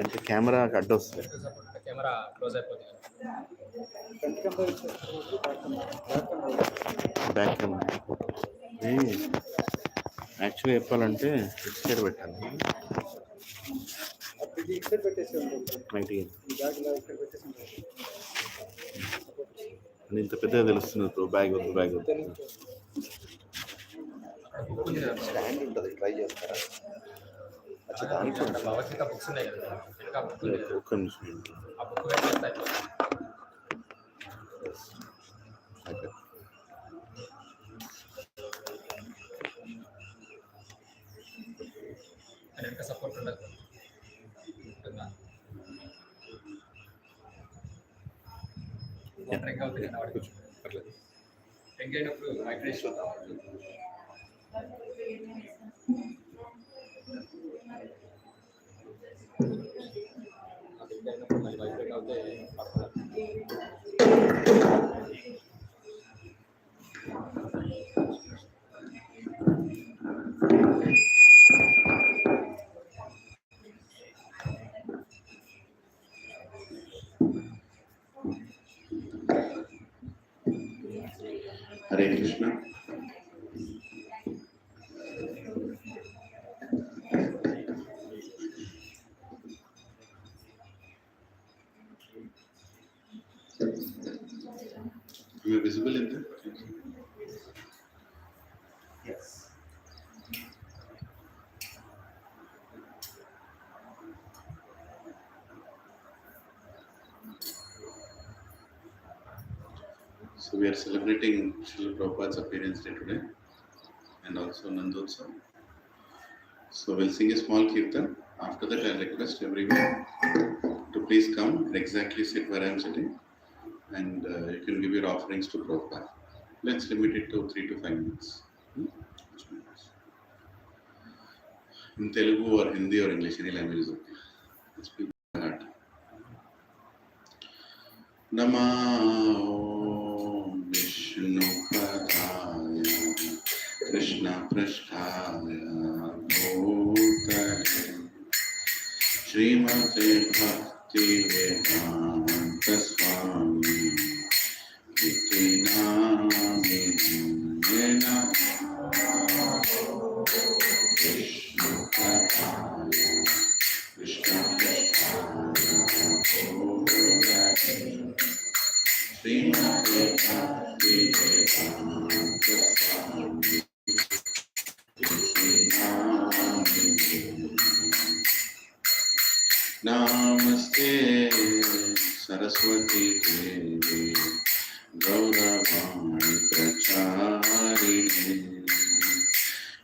అంటే కెమెరా అడ్డు వస్తుంది, కెమెరా క్లోజ్ అయిపోతుంది. బ్యాక్ కెమెరా యాక్చువల్గా చెప్పాలంటే ఇటు సైడ్ పెట్టాలి. ఇంత పెద్దగా తెలుస్తుంది బ్రో, బ్యాగ్ వద్దు బ్యాగ్ వద్దు. స్టాండ్ ఉంటుంది, ట్రై చేస్తారా? భగవద్గీత బుక్స్ ఉన్నాయి కదా, ఒక్క నిమిషం. ఆ బుక్ పెట్టేస్తే వెనక సపోర్ట్ ఉండదు. డ్రింక్ అయినప్పుడు మైగ్రేషన్ అయినప్పుడు మళ్ళీ వైబ్రేట్ అవుతే Hare Krishna. Am I visible in there? Yes. So we are celebrating Srila Prabhupada's appearance day today, and also Nanda Utsav. So we'll sing a small kirtan. After that, I request everyone to please come and exactly sit where I am sitting, and you can give your offerings to Prabhupada. Let's limit it to 3 to 5 minutes. In Telugu or Hindi or English, any language is okay. Let's speak by heart. Nama Vishnu Padaya Krishna Prasthaya Bhutale Srimate Bhakti Vedanta Swami Iti Namina Vishnu Padaya Krishna Prasthaya Bhutale Srimate Bhakti Vedanta Swami Namaste Saraswati Devi Gauravani Pracharini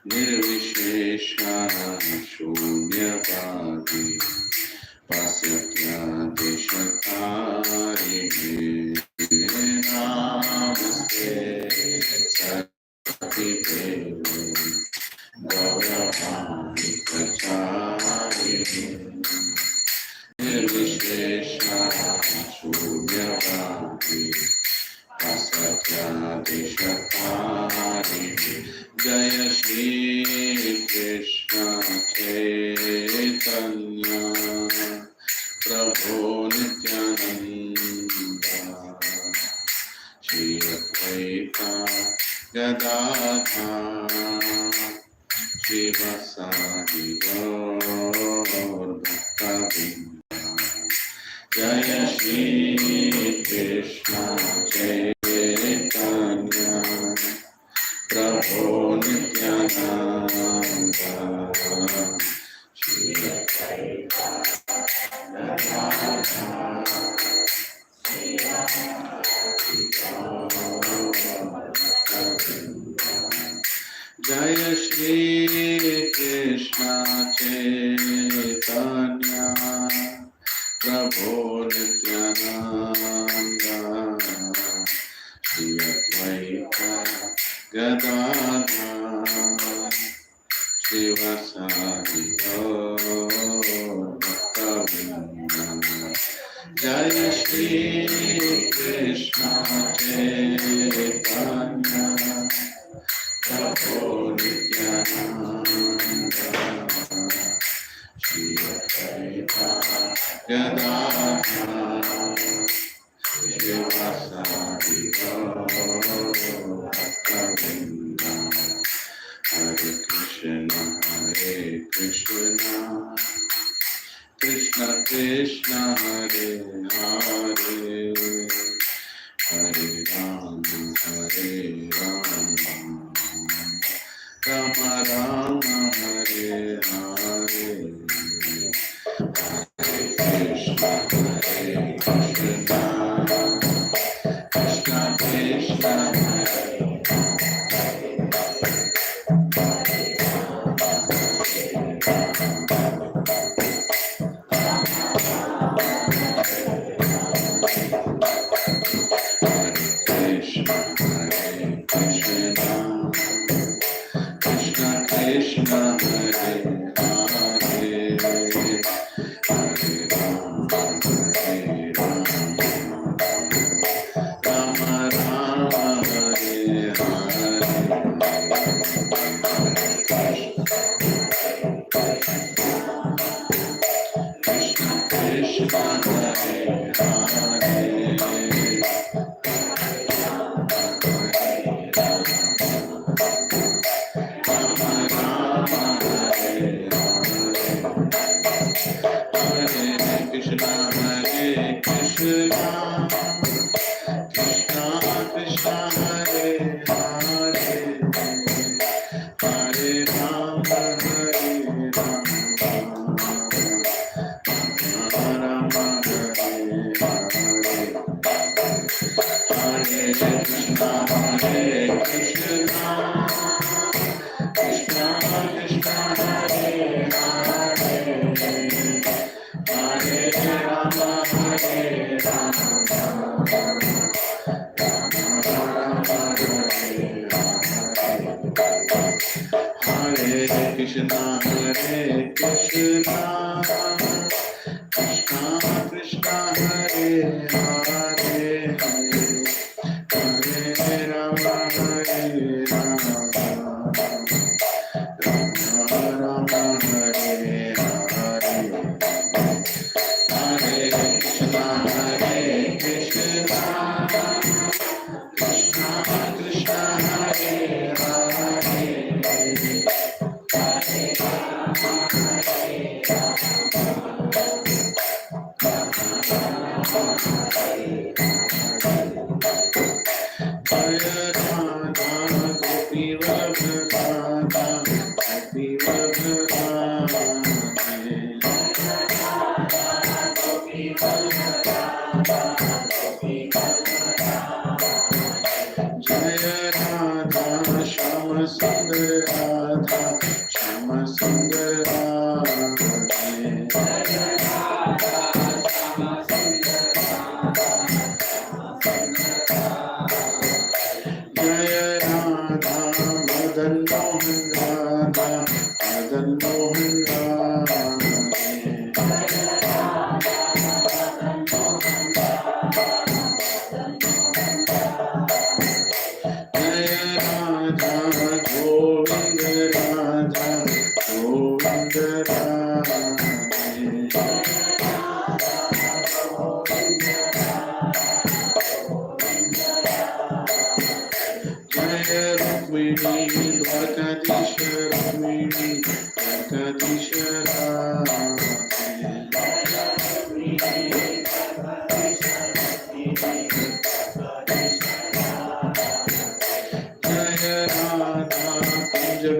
Nirvishesha Shunyavadi Pasatya Deshatarini Namaste Saraswati Devi Gauravani Pracharini Nirvishesha Shunyavadi Pasatya Deshatarini Jaya Shri Krishna Chaitanya Prabhu Nityananda Shri Advaita Gadadhara Shri Vasadi Gaur Bhaktavinda Jaya Shri Krishna Chaitanya Prabhu Nityananda Shri Advaita Gadadhara Shri Vasadi Gaur Bhaktavinda Jaya Shri Krishna Chaitanya Prabhu Nityananda Shri Advaita Gadadhara Shri Vasadi Gaur Bhaktavinda Jaya Shri Krishna Chaitanya Prabhu Nityananda Shri Advaita Yada Shivasadi Bhaktavinda Hare Krishna Krishna Krishna Hare Hare Hare Rama Rama Rama Hare Hare Krishna Krishna Krishna Krishna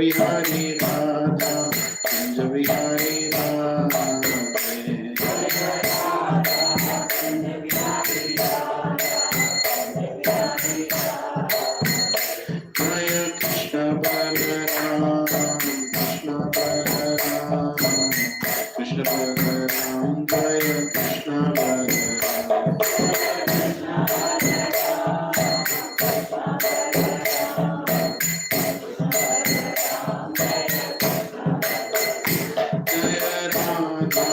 Bihari Radha, Kunja Bihari Radha. Jaya Krishna Balaram, Krishna Balaram, Krishna Balaram, Jaya Krishna Balaram. Jaya Radha,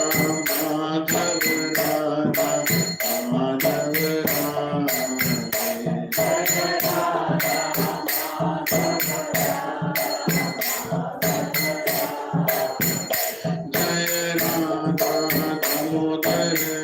Damodara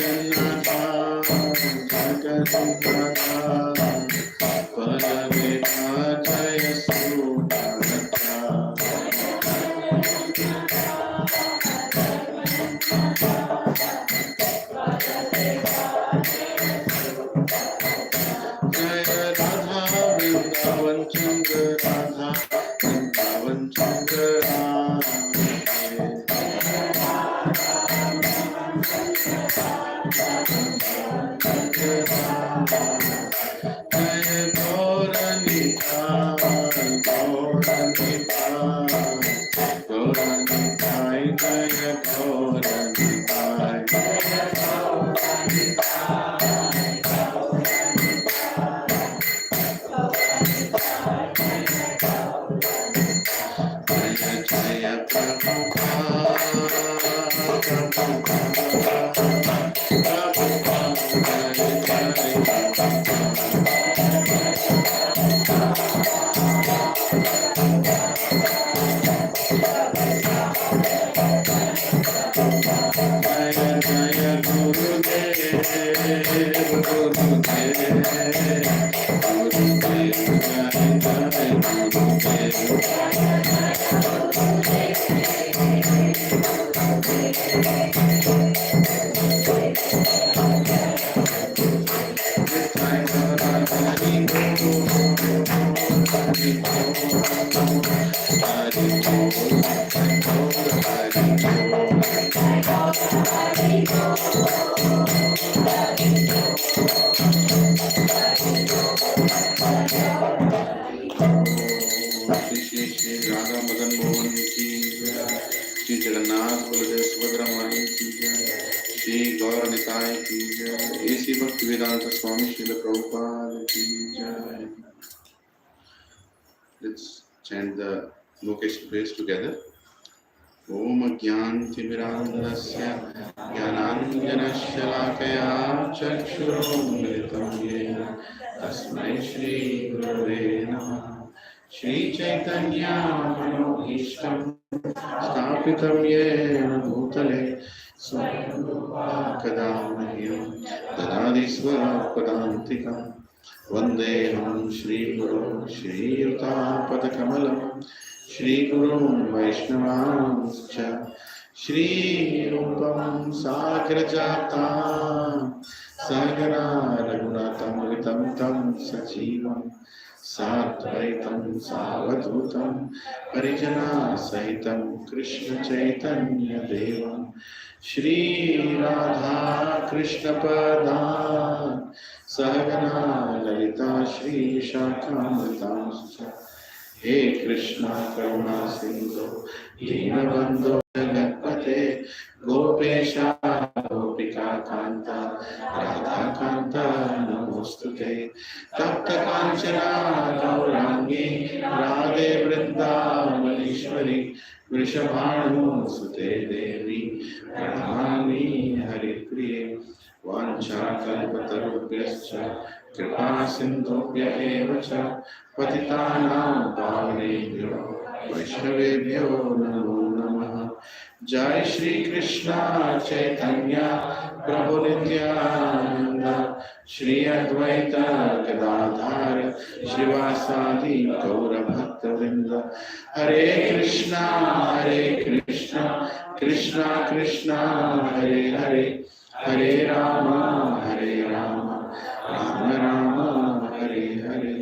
Jagannatha Jagannatha Baldeva जय सुदानथा जय राधा वृंदावन चंद्र राधा वृंदावन चंद्र जय गौरनिताय गौरनिताय जय गौरनिताय जय श्री राधा मदन मोहन की जय, श्री जगन्नाथ बलदेव सुभद्रा माई की जय, श्री गौर निताय की जय, ऐसी भक्ति वेदांत स्वामी श्रील प्रभुपाद की जय. Let's chant the invocation prayers together. Om Jnantimirandasya Jnananjanashalakaya Chakshuromilitam Yena Tasmai Shri Gurave Namah. Shri Chaitanya Manoishtam Stapitam Yena Bhutale Swayam Rupa Kadamahyam Dadadi Swapadantikam Vandeham Shri Guru Shri Utapatakamallam Shri Guru Vaishnavanscha Shri Rupam Sagrajatam Sagara Raghunatam Ritam Tam Sajivam Satvaitam Savadutam Parijana Sahitam Krishna Chaitanya Devam Shri Radha Krishna Padan Sagana Lalita Shri Shakhamritamscha. He Krishna Karuna Sindhu Dinabandhu Jagatpate Gopesha Gopika Kanta Radha Kanta Namostute Tapta Kanchana Gaurangi Radhe Vrindavaneshwari Vrishabhanu Sute Devi Pranamami Haripriye Vancha Kalpatarubhyascha Kripa Sindhubhya eva cha Patitanam Pavanebhyo Vaishnavebhyo Namo Namaha. Jai Shri Krishna Chaitanya Prabhu Nityananda Shri Advaita Gadadhar Shivasadi Gaura Bhakta Vrinda. Hare Krishna Krishna Krishna Hare Hare Hare Rama Rama Rama Hare Hare.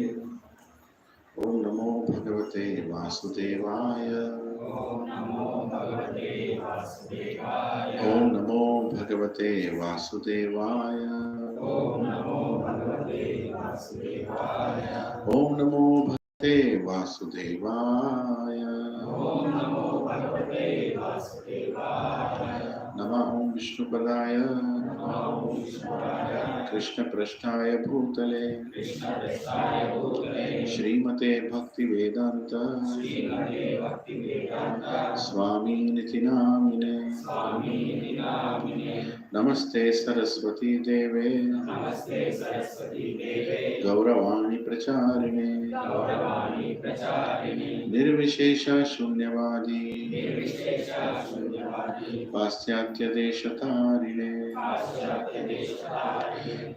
Om Namo Bhagavate Vasudevaya. Om Namo Bhagavate Vasudevaya. Om Namo Bhagavate Vasudevaya. Om Namo Bhagavate Vasudevaya. Om Namo Bhagavate Vasudevaya. Om Namo Bhagavate Vasudevaya. Namah Vishnupadaya. Krishna Prasthaya Bhutale Srimate Bhakti Vedanta Swami Niti Namine Namaste Saraswati Deve Gauravani Pracharine Nirvishesha Shunyavadi Paschatya Deshatarine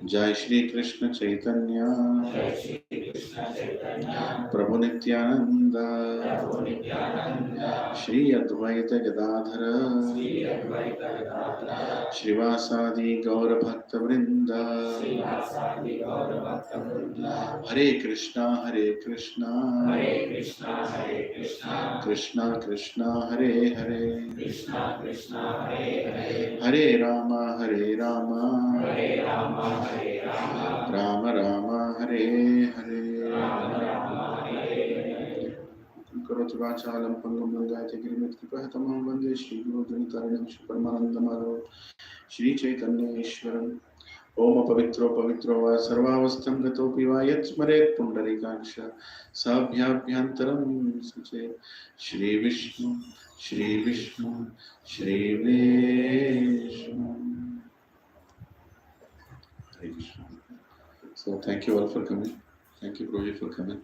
Jai Shri Krishna Chaitanya Prabhu Nityananda Shri Advaita Gadadhara Shrivasadi Gaura Bhakta Vrinda Hare Krishna Krishna Krishna Hare Hare Hare Rama Rama Rama Hare Hare Karoti Vachalam Pangam Langati Girimit Kripahatamam Vande Shri Guru Dhanitaranam Shri Paramananda Madhav Shri Chaitanya Ishwaram Om Pavitro Pavitro Va Sarvavastam Gatopi Va Yat Smaret Pundarikaksha Sabhyabhyantaram Suche Shri Vishnu Shri Vishnu Shri Vishnu. Hare Krishna. So thank you all for coming. Thank you Prabhuji for coming.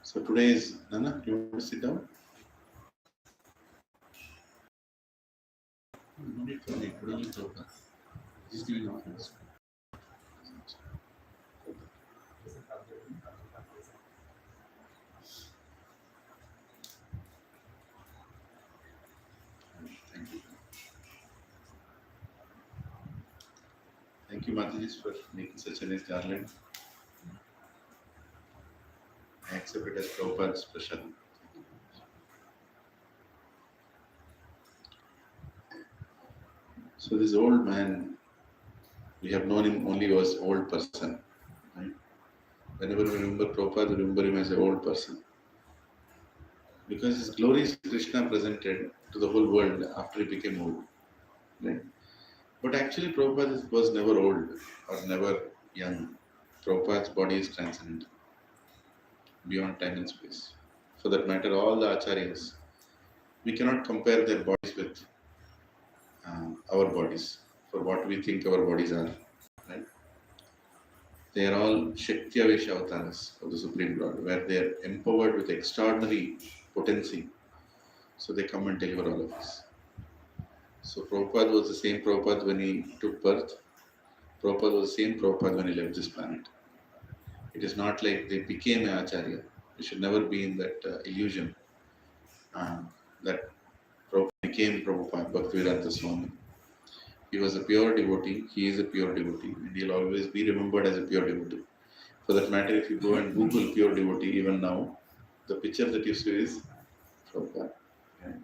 So today is Nanda, you want to sit down? No need for me, put on the sofa. Just give me office. Thank you. Thank you, Mataji, for making such a nice garland. I accept it as Prabhupada's special. So this old man, we have known him only as old person. Right? Whenever we remember Prabhupada, we remember him as an old person. Because his glories Krishna presented to the whole world after he became old. Right? But actually Prabhupada was never old or never young. Prabhupada's body is transcendent, beyond time and space. For that matter, all the acharyas, we cannot compare their bodies with our bodies, for what we think our bodies are. Right? They are all Shakti-Avesh avatars of the Supreme Lord, where they are empowered with extraordinary potency. So they come and deliver all of us. So Prabhupada was the same Prabhupada when he took birth. Prabhupada was the same Prabhupada when he left this planet. It is not like they became an Acharya. We should never be in that illusion that Prabhupada became Prabhupada, Bhaktivedanta Swami. He was a pure devotee, he is a pure devotee, and he'll always be remembered as a pure devotee. For that matter, if you go and Google pure devotee, even now, the picture that you see is Prabhupada. Right?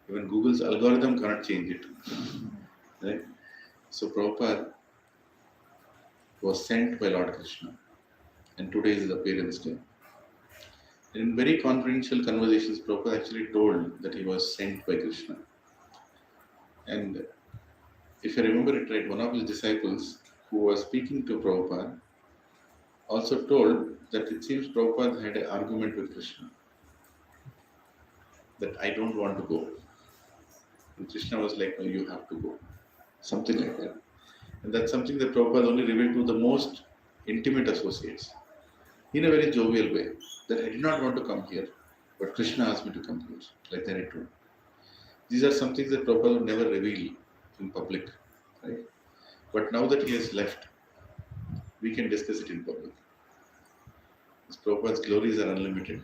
Even Google's algorithm cannot change it. Right? So Prabhupada was sent by Lord Krishna, and today is his appearance day. In very confidential conversations, Prabhupada actually told that he was sent by Krishna. And if I remember it right, one of his disciples who was speaking to Prabhupada also told that it seems Prabhupada had an argument with Krishna, that I don't want to go. And Krishna was like, no, you have to go. Something like that. And that's something that Prabhupada only revealed to the most intimate associates, in a very jovial way, that I did not want to come here, but Krishna asked me to come here, like that I told. These are some things that Prabhupada would never reveal in public, right? But now that he has left, we can discuss it in public. His Prabhupada's glories are unlimited.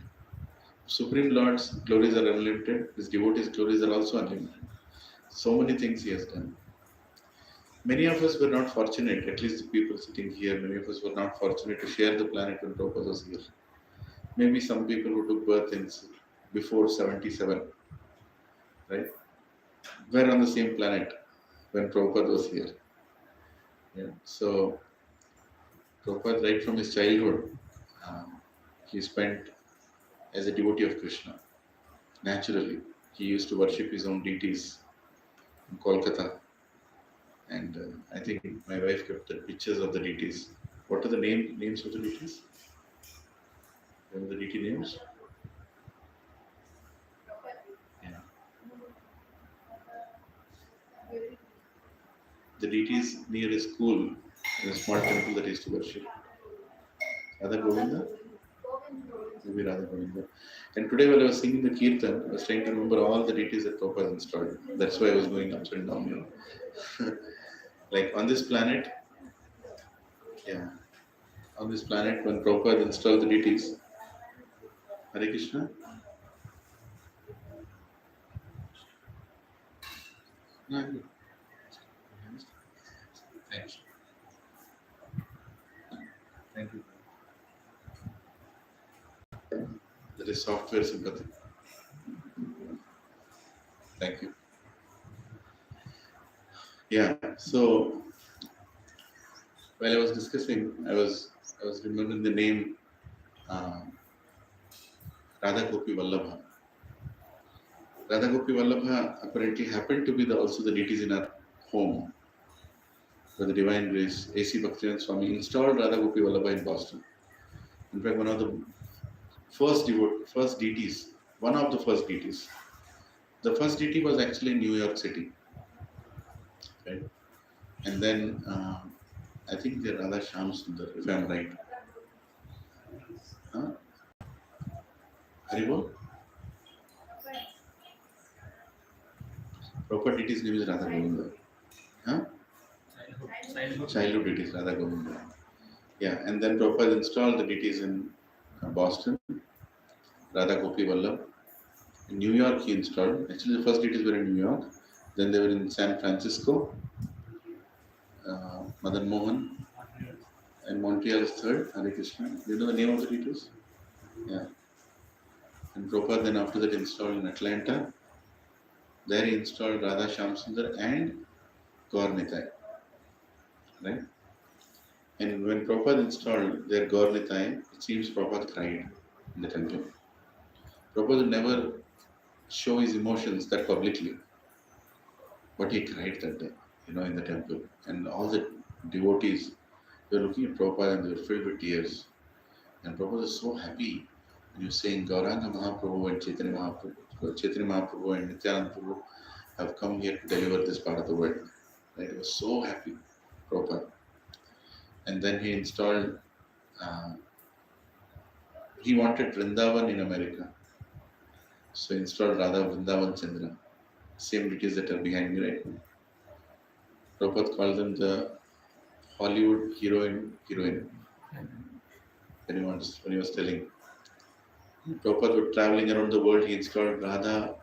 Supreme Lord's glories are unlimited. His devotees' glories are also unlimited. So many things he has done. Many of us were not fortunate, at least the people sitting here, many of us were not fortunate to share the planet when Prabhupada was here. Maybe some people who took birth in before 77, right, were on the same planet when Prabhupada was here. Yeah. So Prabhupada, right from his childhood, he spent as a devotee of Krishna. Naturally, he used to worship his own deities in Kolkata. And I think my wife kept the pictures of the deities. What are the names of the deities? Remember the deity names? Yeah. The deities near a school, in a small temple that he used to worship. Radha Govinda? maybe Radha Govinda. And today while I was singing the Kirtan, I was trying to remember all the deities that Prabhupada installed. That's why I was going up and down, you know. Like on this planet, yeah, on this planet when Prabhupada installed the deities, Hare Krishna. No, Thanks. Thank you. that is software sympathy. Thank you. Yeah, so while I was discussing, I was remembering the name uh, Radha Gopi Vallabha. Radha Gopi Vallabha apparently happened to be also the deities in our home. For the Divine Grace, A.C. Bhaktivinoda Swami installed Radha Gopi Vallabha in Boston. In fact, one of the first deities, one of the first deities. The first deity was actually in New York City, right? And then I think the Radha Shyam Sundar, if I'm right. Huh? Haribol? Proper deity's name is Radha Govinda. Huh? Childhood deities, Radha Govinda. Yeah, and then Prabhupada installed the deities in Boston, Radha Gopi Vallabh. In New York, he installed. Actually, the first deities were in New York. Then they were in San Francisco, Madan Mohan, and Montreal's third, Hare Krishna. Do you know the name of the deities? Yeah. And Prabhupada then after that installed in Atlanta. There he installed Radha Shyam Sundar and Gaur Nitai. Right? And when Prabhupada installed their Gaur Nitai, it seems Prabhupada cried in the temple. Prabhupada would never show his emotions that publicly, but he cried that day, you know, in the temple. And all the devotees were looking at Prabhupada and they were filled with tears. And Prabhupada was so happy when he was saying Gauranga Mahaprabhu and Chaitanya Mahaprabhu and Nityananda Prabhu have come here to deliver this part of the world. Right? He was so happy, Prabhupada. And then he installed, he wanted Vrindavan in America. So he installed Radha Vrindavan Chandra. Same deities that are behind me right now. Prabhupada called them the Hollywood heroine. When he was telling. Prabhupada was traveling around the world, he installed Radha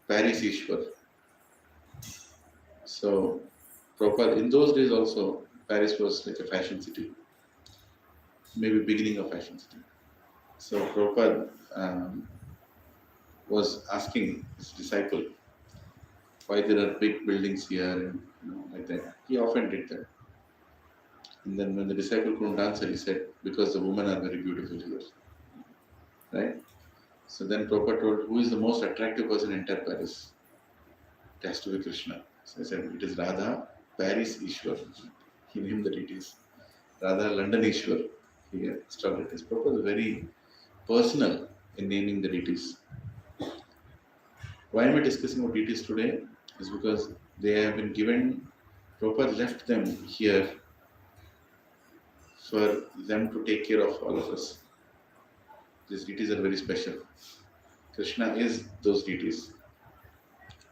Paris Ishwar. So Prabhupada, in those days also, Paris was like a fashion city. Maybe beginning of fashion city. So Prabhupada was asking his disciple why there are big buildings here and like that. He often did that. And then when the disciple couldn't answer, he said, because the women are very beautiful here. Right? So then Prabhupada told, who is the most attractive person in entire Paris? It has to be Krishna. So I said, it is Radha, Paris Ishwar. He named the deities. Radha, London Ishwar. He installed it. Prabhupada was very personal in naming the deities. Why am I discussing about deities today? Is because they have been given, Prabhupada left them here for them to take care of all of us. These deities are very special. Krishna is those deities.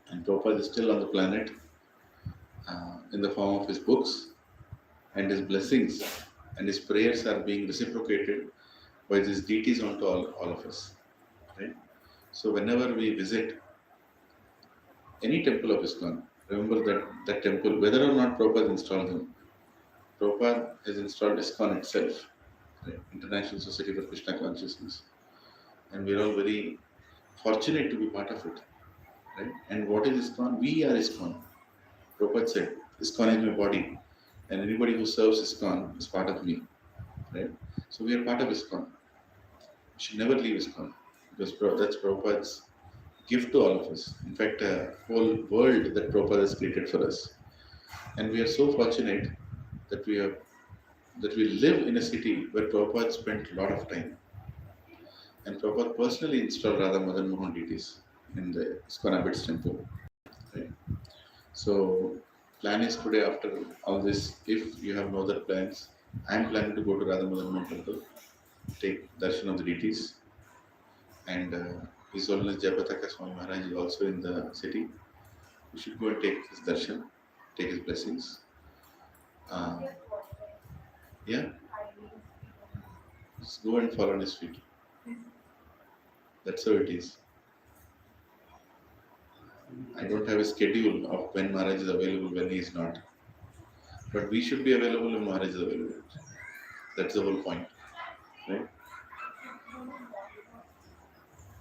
And Prabhupada is still on the planet in the form of his books, and his blessings and his prayers are being reciprocated by these deities onto all of us. Right? So whenever we visit any temple of ISKCON, remember that temple, whether or not Prabhupada installed them, Prabhupada has installed ISKCON itself, right? International Society for Krishna Consciousness. And we are all very fortunate to be part of it. Right? And what is ISKCON? We are ISKCON. Prabhupada said, ISKCON is my body, and anybody who serves ISKCON is part of me. Right? So we are part of ISKCON. We should never leave ISKCON, because that's Prabhupada's gift to all of us. In fact, a whole world that Prabhupada has created for us. And we are so fortunate that we live in a city where Prabhupada spent a lot of time. And Prabhupada personally installed Radha Madan Mohan deities in the ISKCON Abbot's temple. Right? So, plan is today after all this, if you have no other plans, I am planning to go to Radha Madan Mohan temple, take darshan of the deities, and His Holiness Jayapataka Swami Maharaj is also in the city. We should go and take his darshan, take his blessings. Uh, yeah, just go and fall on his feet. That's how it is. I don't have a schedule of when Maharaj is available, when he is not. But we should be available when Maharaj is available. That's the whole point, right?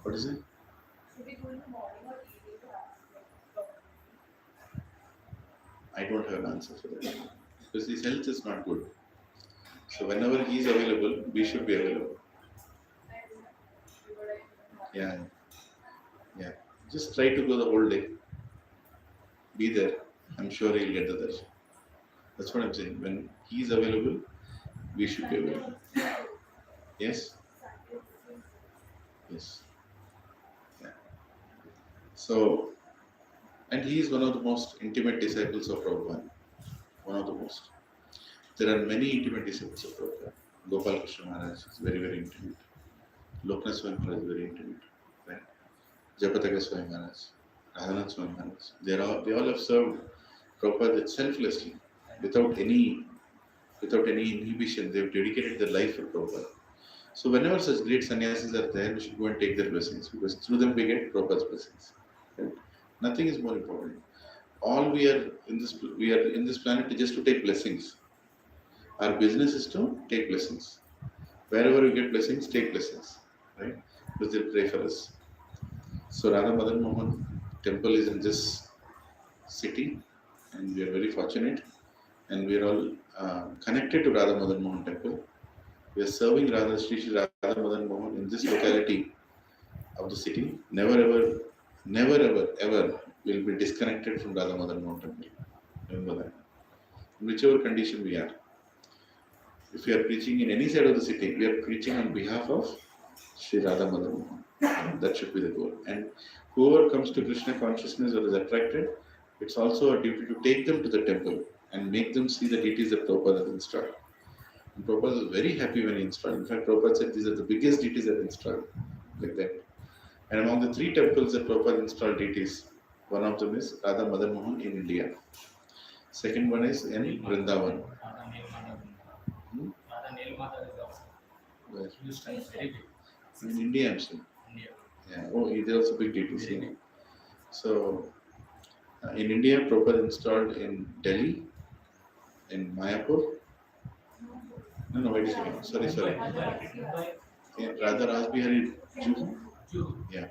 What is it? I don't have an answer for that because his health is not good. So whenever he is available, we should be available. Yeah, yeah. Just try to go the whole day. Be there. I'm sure he'll get the darshan. That's what I'm saying. When he is available, we should be available. Yes? Yes. Yeah. So, and he is one of the most intimate disciples of Prabhupada. One of the most. There are many intimate disciples of Prabhupada. Gopal Krishna Maharaj is very, very intimate. Loknath Swami Maharaj is very intimate. Right? Jayapataka Swami Maharaj, Radhanath Swami Maharaj. They all have served Prabhupada selflessly, without any inhibition. They have dedicated their life for Prabhupada. So whenever such great sannyasis are there, we should go and take their blessings because through them we get Prabhupada's blessings. Right? Nothing is more important. All we are in this planet just to take blessings. Our business is to take blessings. Wherever you get blessings, take blessings. Right? Because they pray for us. So Radha Madan Mohan temple is in this city, and we are very fortunate, and we are all connected to Radha Madan Mohan temple. We are serving Radha Sri Radha Madan Mohan in this locality of the city. Never ever will be disconnected from Radha Madan Mohan temple. Remember that. In whichever condition we are. If we are preaching in any side of the city, we are preaching on behalf of Sri Radha Madan Mohan. That should be the goal. And whoever comes to Krishna consciousness or is attracted, it's also a duty to take them to the temple and make them see the deities that Prabhupada has installed. And Prabhupada was very happy when he installed. In fact, Prabhupada said these are the biggest deities that installed. Like that. And among the 3 temples that Prabhupada installed deities, one of them is Radha Madan Mohan in India. Second one is in Vrindavan. Hmm? Where? In India, I'm saying. Yeah. Oh, they're also big deities. Yeah. So, in India, Prabhupada installed in Delhi, in Mayapur. No, wait a second. Sorry. Yeah, rather Raj Bihari Juhu. Yeah.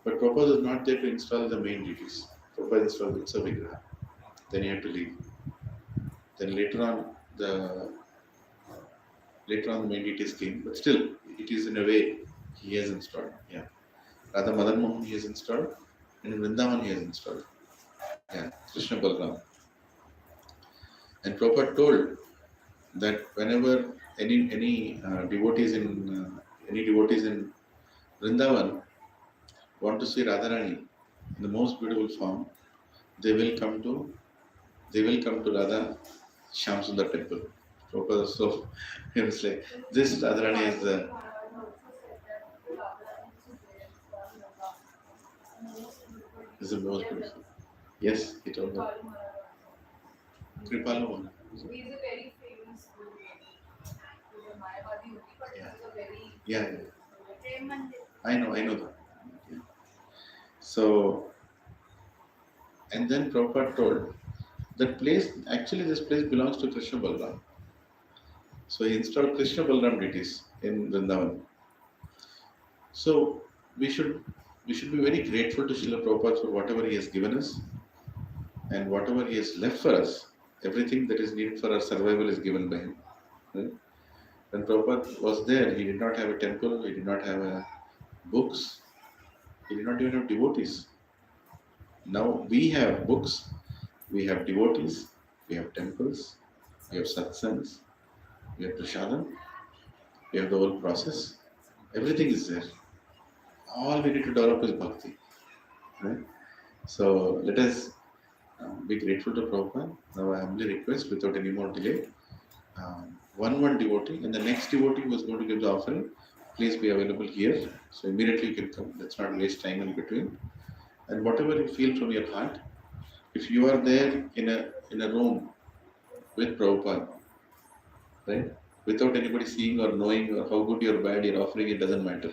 But Prabhupada was not there to install the main deities. Prabhupada installed Utsav. Then he had to leave. Then later on the main deities came, but still it is in a way he has installed. Yeah. Radha Madan Mohan he has installed, and in Vrindavan he has installed. Yeah, Krishna Balram. And Prabhupada told that whenever any devotees in Vrindavan want to see Radharani in the most beautiful form, they will come to Radha Shyamsundar temple. Prabhupada was so he was like, this Radharani is the most beautiful. Yes, he told her. Kripalu. He's a very famous guru. He's a Mayavadi, but Yeah. he's a very Yeah. I know that. Yeah. So, and then Prabhupada told that place, actually this place belongs to Krishna Balram. So he installed Krishna Balram deities in Vrindavan. So we should be very grateful to Srila Prabhupada for whatever he has given us and whatever he has left for us. Everything that is needed for our survival is given by him. Right? When Prabhupada was there, he did not have a temple, he did not have books, he did not even have devotees. Now we have books, we have devotees, we have temples, we have satsangs, we have prasadam, we have the whole process. Everything is there. All we need to develop is bhakti. Right? So let us be grateful to Prabhupada. Now I humbly request, without any more delay, one devotee, and the next devotee who is going to give the offering, please be available here. So immediately you can come. Let's not waste time in between. And whatever you feel from your heart, if you are there in a room with Prabhupada, right? Without anybody seeing or knowing or how good or bad you're offering, it doesn't matter.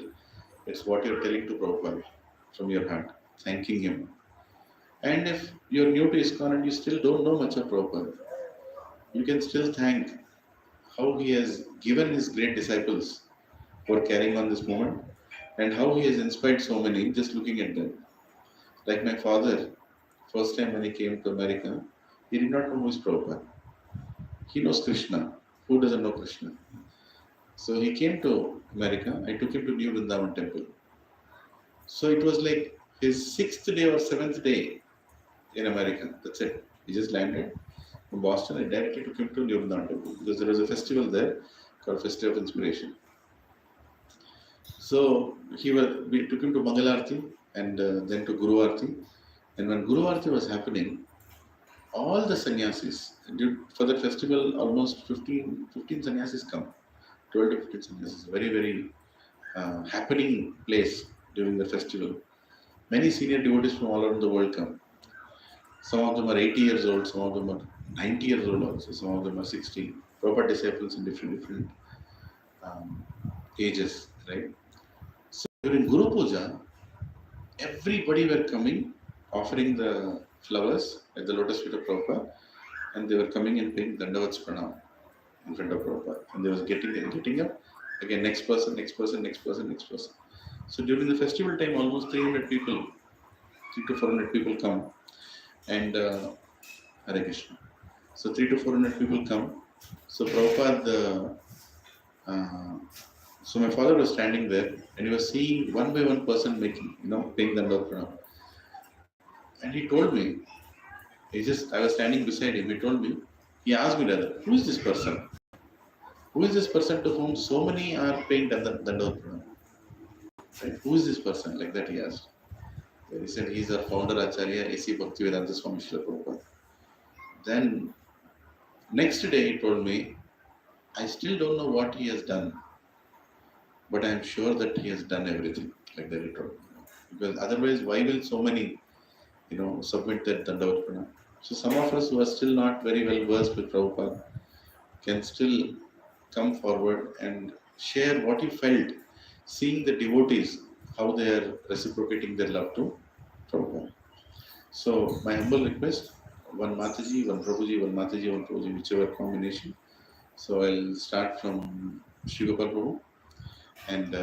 It's what you're telling to Prabhupada from your heart, thanking him. And if you're new to ISKCON and you still don't know much of Prabhupada, you can still thank how he has given his great disciples who are carrying on this movement and how he has inspired so many just looking at them. Like my father, first time when he came to America, he did not know who is Prabhupada. He knows Krishna. Who doesn't know Krishna? So he came to America. I took him to New Vrindavan temple. So it was like his 6th day or 7th day in America. That's it. He just landed from Boston. I directly took him to New Vrindavan temple because there was a festival there called Festival of Inspiration. So we took him to Mangalarti and then to Guru Arti. And when Guru Arti was happening, all the sannyasis, for the festival, almost 15 sannyasis come. 12 to 15 sannyasis. Very, very happening place during the festival. Many senior devotees from all around the world come. Some of them are 80 years old, some of them are 90 years old also, some of them are 60. Proper disciples in different ages, right? So during Guru Puja, everybody were coming, offering the flowers at the lotus feet of Prabhupada, and they were coming and paying Dandavats Pranam in front of Prabhupada. And they was getting up, again, next person. So during the festival time, almost 300 people, 300 to 400 people come, and Hare Krishna. So 300 to 400 people come. So Prabhupada, so my father was standing there, and he was seeing one by one person making, paying Dandavats Pranam. And he told me, I was standing beside him, he asked me rather, who is this person? Who is this person to whom so many are paying Dandavats Pranam? Right? Who is this person? Like that he asked. He said, he is our founder Acharya, A.C. Bhaktivedanta Swami Srila Prabhupada. Then, next day he told me, I still don't know what he has done, but I am sure that he has done everything. Like that he told me. Because otherwise, why will so many, submit that Dandavats Pranam? So some of us who are still not very well versed with Prabhupada can still come forward and share what you felt, seeing the devotees, how they are reciprocating their love to Prabhupada. So my humble request, one Mataji, one Prabhuji, one Mataji, one Prabhuji, whichever combination. So I'll start from Sri Gopal Prabhu, and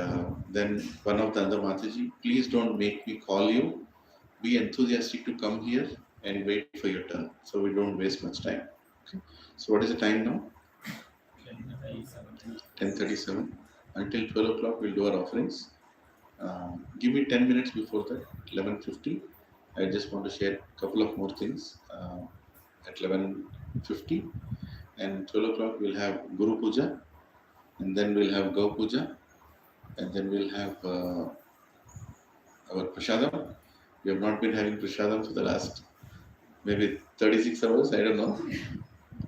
then one of the other Mataji. Please don't make me call you. Be enthusiastic to come here and wait for your turn, so we don't waste much time. Okay. So what is the time now? 10:37. Until 12 o'clock, we'll do our offerings. Give me 10 minutes before that, 11:50. I just want to share a couple of more things at 11:50. And 12 o'clock, we'll have Guru Puja, and then we'll have Gau Puja, and then we'll have our Prashadam. We have not been having Prashadam for the last maybe 36 hours, I don't know.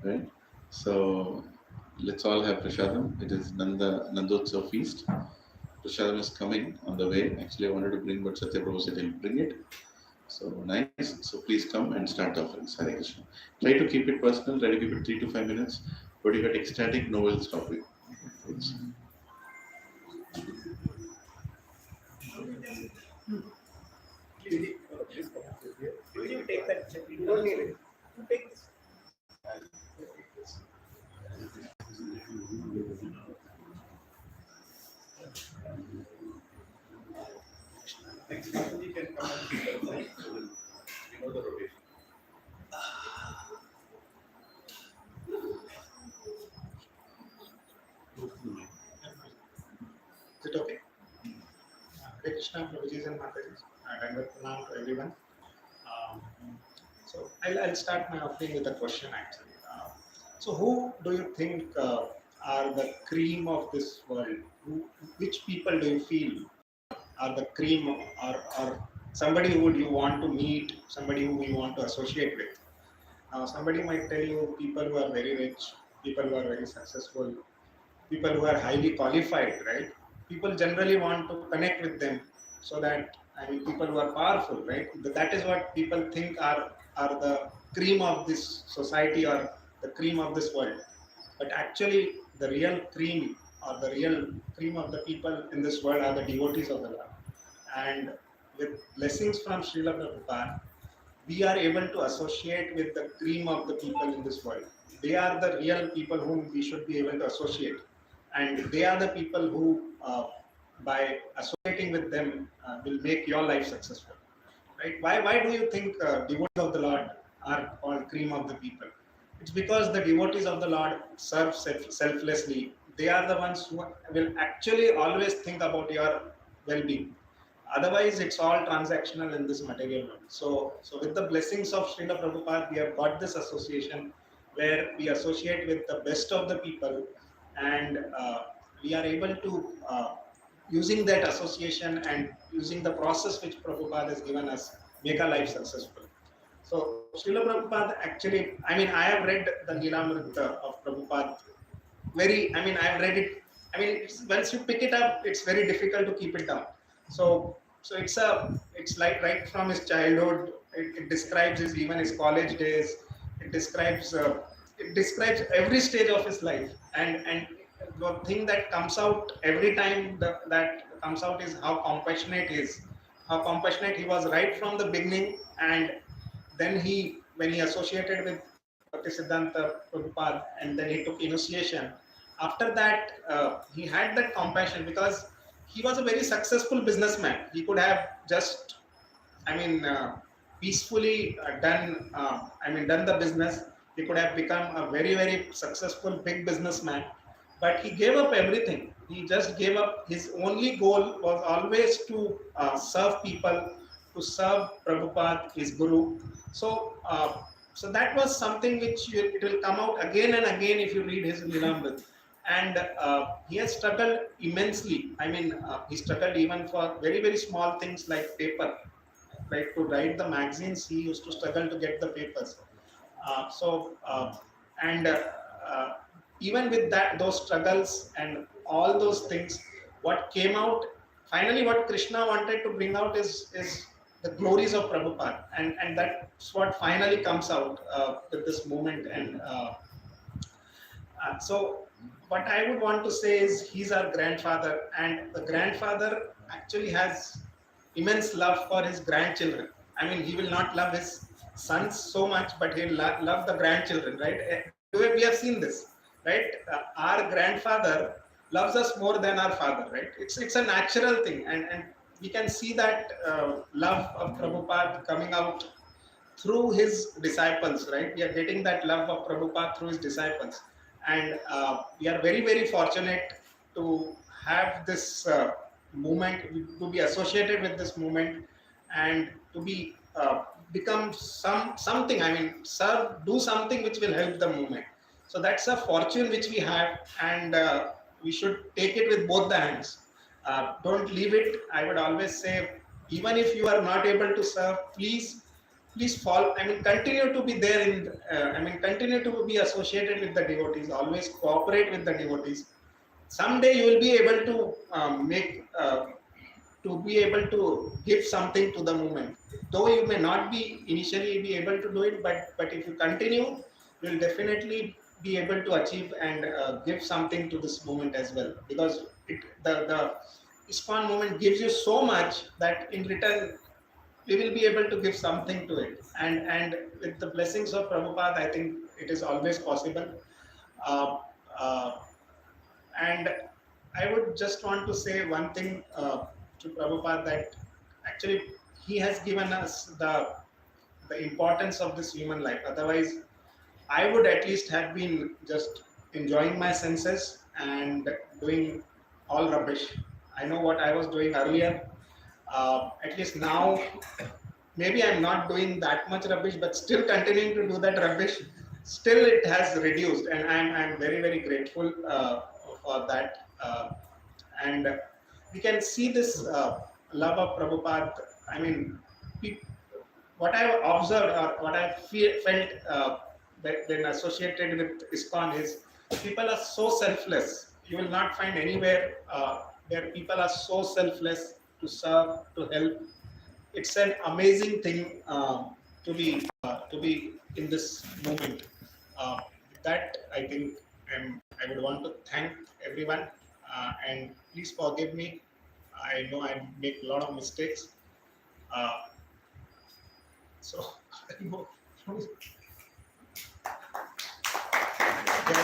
Right? So let's all have Prashadam. It is Nanda Utsav feast. Prashadam is coming on the way. Actually, I wanted to bring, but Satya Prabhu said he'll bring it. So nice. So please come and start offerings. Hare Krishna. Try to keep it personal. Try to keep it 3 to 5 minutes. But if you get ecstatic, no one will stop you. Thanks. Will you take that? You don't need it. You take this. Next time you can come and see the site. You know the rotation. Is it okay? Hare Krishna, Prabhuji and Mataji. Dandavat pranam to everyone. So I'll start my offering with a question actually. So who do you think are the cream of this world? Which people do you feel are the cream or somebody who would you want to meet, somebody who you want to associate with? Somebody might tell you people who are very rich, people who are very successful, people who are highly qualified, right? people generally want to connect with them, so that I mean people who are powerful, right? That is what people think are the cream of this society or the cream of this world. But actually, the real cream or the real cream of the people in this world are the devotees of the Lord. And with blessings from Srila Prabhupada, we are able to associate with the cream of the people in this world. They are the real people whom we should be able to associate. And they are the people who, by associating with them, will make your life successful. Right? Why do you think devotees of the Lord are called cream of the people? It's because the devotees of the Lord serve selflessly. They are the ones who will actually always think about your well-being. Otherwise, it's all transactional in this material world. So with the blessings of Srila Prabhupada, we have got this association where we associate with the best of the people, and we are able to, using that association and using the process which Prabhupada has given us, make our life successful. So Srila Prabhupada actually, I mean, I have read the Lilananda of Prabhupada. I have read it. I mean, once you pick it up, it's very difficult to keep it down. So it's like right from his childhood. It describes even his college days. It describes every stage of his life, and the thing that comes out every time that comes out is how compassionate he is, how compassionate he was right from the beginning. And then when he associated with Bhaktisiddhanta Prabhupada, and then he took initiation. After that, he had that compassion because he was a very successful businessman. He could have just, peacefully done the business. He could have become a very, very successful big businessman, but he gave up everything. He just gave up. His only goal was always to serve people, to serve Prabhupada, his guru. So that was something which it will come out again and again if you read his Lilananda. And he has struggled immensely. He struggled even for very, very small things like paper. Right, to write the magazines, he used to struggle to get the papers. And even with those struggles and all those things, what came out finally, what Krishna wanted to bring out is the glories of Prabhupada, and that's what finally comes out with this movement. And so what I would want to say is he's our grandfather, and the grandfather actually has immense love for his grandchildren. He will not love his sons so much, but he'll love the grandchildren, right? We have seen this, right? Our grandfather loves us more than our father, right? It's a natural thing, and we can see that love of Prabhupada coming out through his disciples, right? We are getting that love of Prabhupada through his disciples, and we are very, very fortunate to have this movement, to be associated with this movement, and to be become something. Do something which will help the movement. So that's a fortune which we have, and we should take it with both the hands. Don't leave it. I would always say, even if you are not able to serve, please follow. Continue to be there continue to be associated with the devotees. Always cooperate with the devotees. Someday you will be able to give something to the movement. Though you may not be initially be able to do it, but if you continue, you will definitely be able to achieve and give something to this movement as well. Because the ISKCON movement gives you so much that in return we will be able to give something to it. And with the blessings of Prabhupada, I think it is always possible. And I would just want to say one thing to Prabhupada, that actually he has given us the importance of this human life. Otherwise, I would at least have been just enjoying my senses and doing all rubbish. I know what I was doing earlier. At least now, maybe I'm not doing that much rubbish, but still continuing to do that rubbish. Still, it has reduced, and I'm very, very grateful for that. And we can see this love of Prabhupada. What I observed or what I felt when associated with ISKCON is people are so selfless. You will not find anywhere where people are so selfless to serve, to help. It's an amazing thing to be in this moment. That I think I would want to thank everyone, and please forgive me. I know I make a lot of mistakes. Uh, so, Jai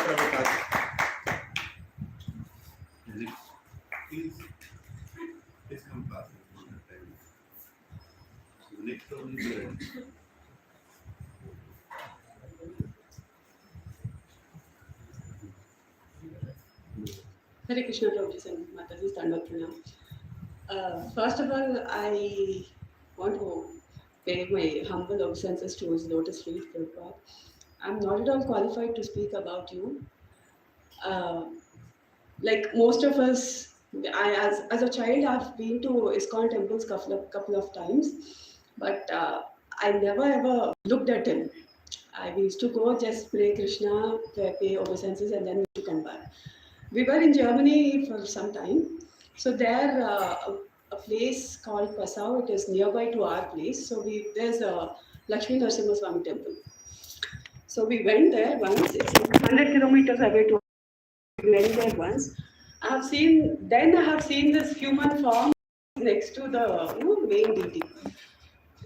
Prabhupada. Please come class. So the next one is Hare Krishna Prabhuji and Mataji Standard Pranam. First of all, I want to pay my humble obeisances to His Lotus Feet, Prabhupada. I'm not at all qualified to speak about you. Like most of us, as a child, I've been to ISKCON temples couple of times, but I never ever looked at him. We used to go just pray Krishna, pay obeisances, and then we used to come back. We were in Germany for some time. So there, a place called Passau, it is nearby to our place. So there's a Lakshmi Narasimha Swami temple. So we went there once. It's 100 kilometers away to. We went there once. I have seen this human form next to the main deity.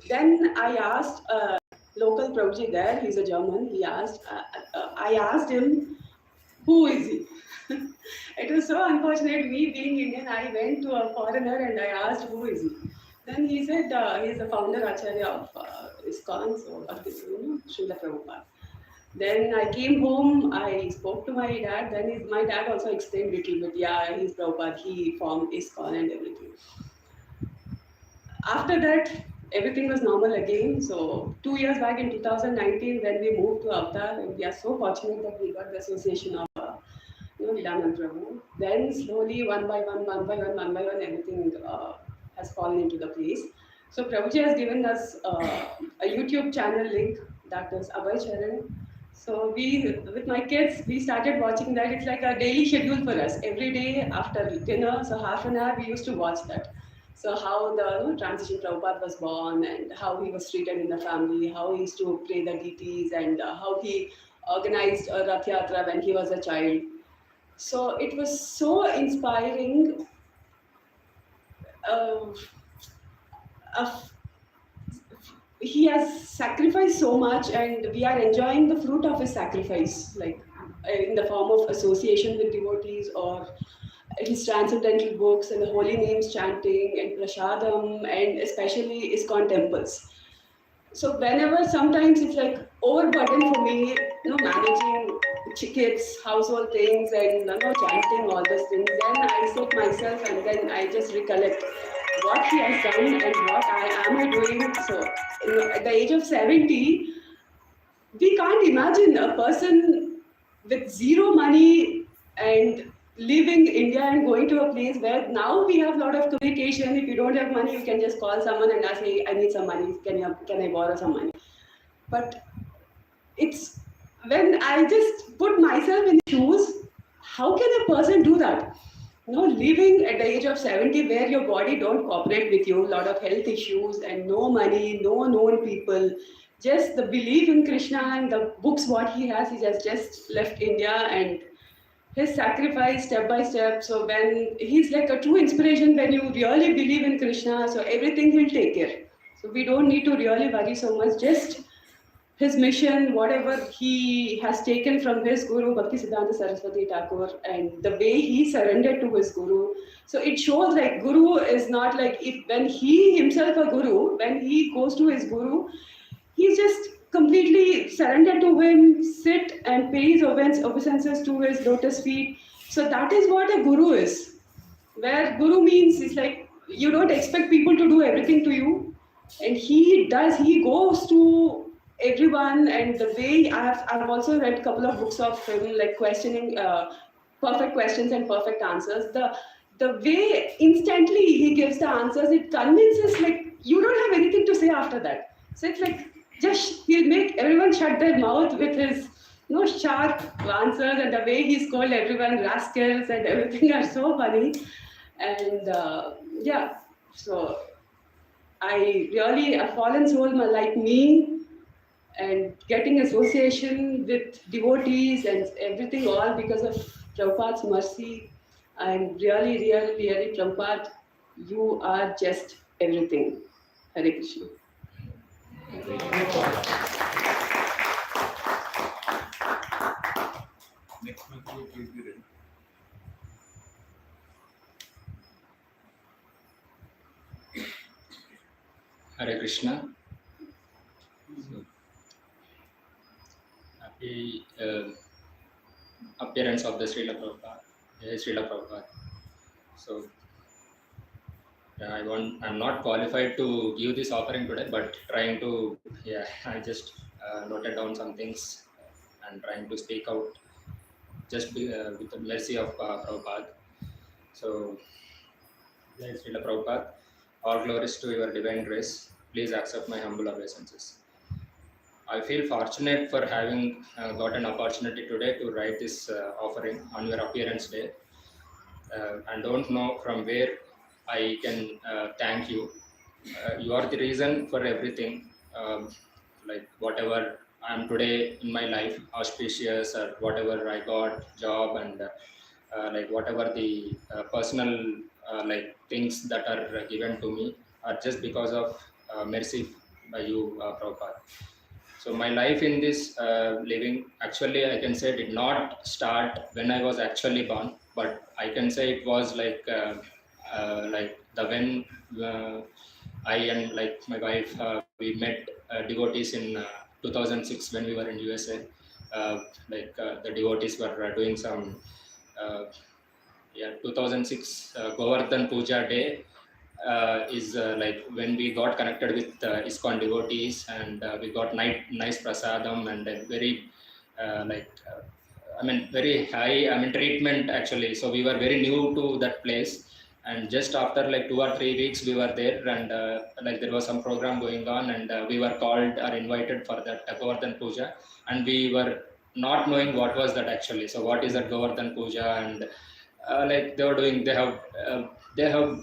Then I asked a local Prabhuji there, he's a German, I asked him, who is he? It was so unfortunate, me being Indian, I went to a foreigner and I asked, who is he? Then he said, he's the founder Acharya of ISKCON, so Srila Prabhupada. Then I came home, I spoke to my dad, then my dad also explained a little bit, yeah, he's Prabhupada, he formed ISKCON and everything. After that, everything was normal again. So 2 years back in 2019, when we moved to Avatar, and we are so fortunate that we got the association of Lilananda. Then slowly, one by one, everything has fallen into the place. So Prabhuji has given us a YouTube channel link, that is Abhay Charan. So with my kids, we started watching that. It's like a daily schedule for us. Every day after dinner, so half an hour, we used to watch that. So how the transition Prabhupada was born and how he was treated in the family, how he used to pray the deities and how he organized a Rath Yatra when he was a child. So it was so inspiring. He has sacrificed so much and we are enjoying the fruit of his sacrifice, like in the form of association with devotees or his transcendental books and the holy names chanting and prasadam and especially ISKCON temples. So whenever sometimes it's like overburden for me, managing kids, household things and chanting all those things, then I sit myself and then I just recollect what he has done and what am I doing. So at the age of 70, we can't imagine a person with zero money and leaving India and going to a place where now we have a lot of communication. If you don't have money, you can just call someone and ask, hey, I need some money. Can I borrow some money? But it's when I just put myself in shoes, how can a person do that? Living at the age of 70 where your body don't cooperate with you, a lot of health issues and no money, no known people, just the belief in Krishna and the books what he has just left India and his sacrifice step by step. So when he's like a true inspiration, when you really believe in Krishna, so everything he'll take care. So we don't need to really worry so much, just his mission, whatever he has taken from his Guru, Bhaktisiddhanta Saraswati Thakur, and the way he surrendered to his Guru. So it shows like Guru is not like, when he himself a Guru, when he goes to his Guru, he's just completely surrendered to him, sit and pay his obeisances to his lotus feet. So that is what a Guru is. Where Guru means is like, you don't expect people to do everything to you. And he does, he goes to everyone, and the way I've also read a couple of books of him, like questioning perfect questions and perfect answers. The way instantly he gives the answers, it convinces like you don't have anything to say after that. So it's like just he'll make everyone shut their mouth with his sharp answers, and the way he scold everyone rascals and everything are so funny. And yeah, so I really, a fallen soul like me, and getting association with devotees and everything, all because of Prabhupada's mercy. I'm really, really, really, Prabhupada, you are just everything. Hare Krishna. Next month, please be ready. Hare Krishna. So, happy appearance of the Srila Prabhupada. Srila Prabhupada. So, I'm not qualified to give this offering today, but trying to, I just noted down some things and trying to speak out just with the mercy of Prabhupada. So, Jai Srila Prabhupada, all glories to your divine grace. Please accept my humble obeisances. I feel fortunate for having got an opportunity today to write this offering on your appearance day. And don't know from where I can thank you. You are the reason for everything. Like whatever I'm today in my life, auspicious, or whatever I got, job, and like whatever the personal like things that are given to me are just because of mercy by you, Prabhupada. So my life in this living, actually I can say did not start when I was actually born, but I can say it was like the when I and like my wife, we met devotees in 2006 when we were in USA. The devotees were doing some 2006 Govardhan Puja day is like when we got connected with ISKCON devotees, and we got nice prasadam and a very very high treatment actually. So we were very new to that place, and just after like 2 or 3 weeks we were there, and like there was some program going on, and we were called or invited for that Govardhan Puja, and we were not knowing what was that actually. So what is that Govardhan Puja? And like they have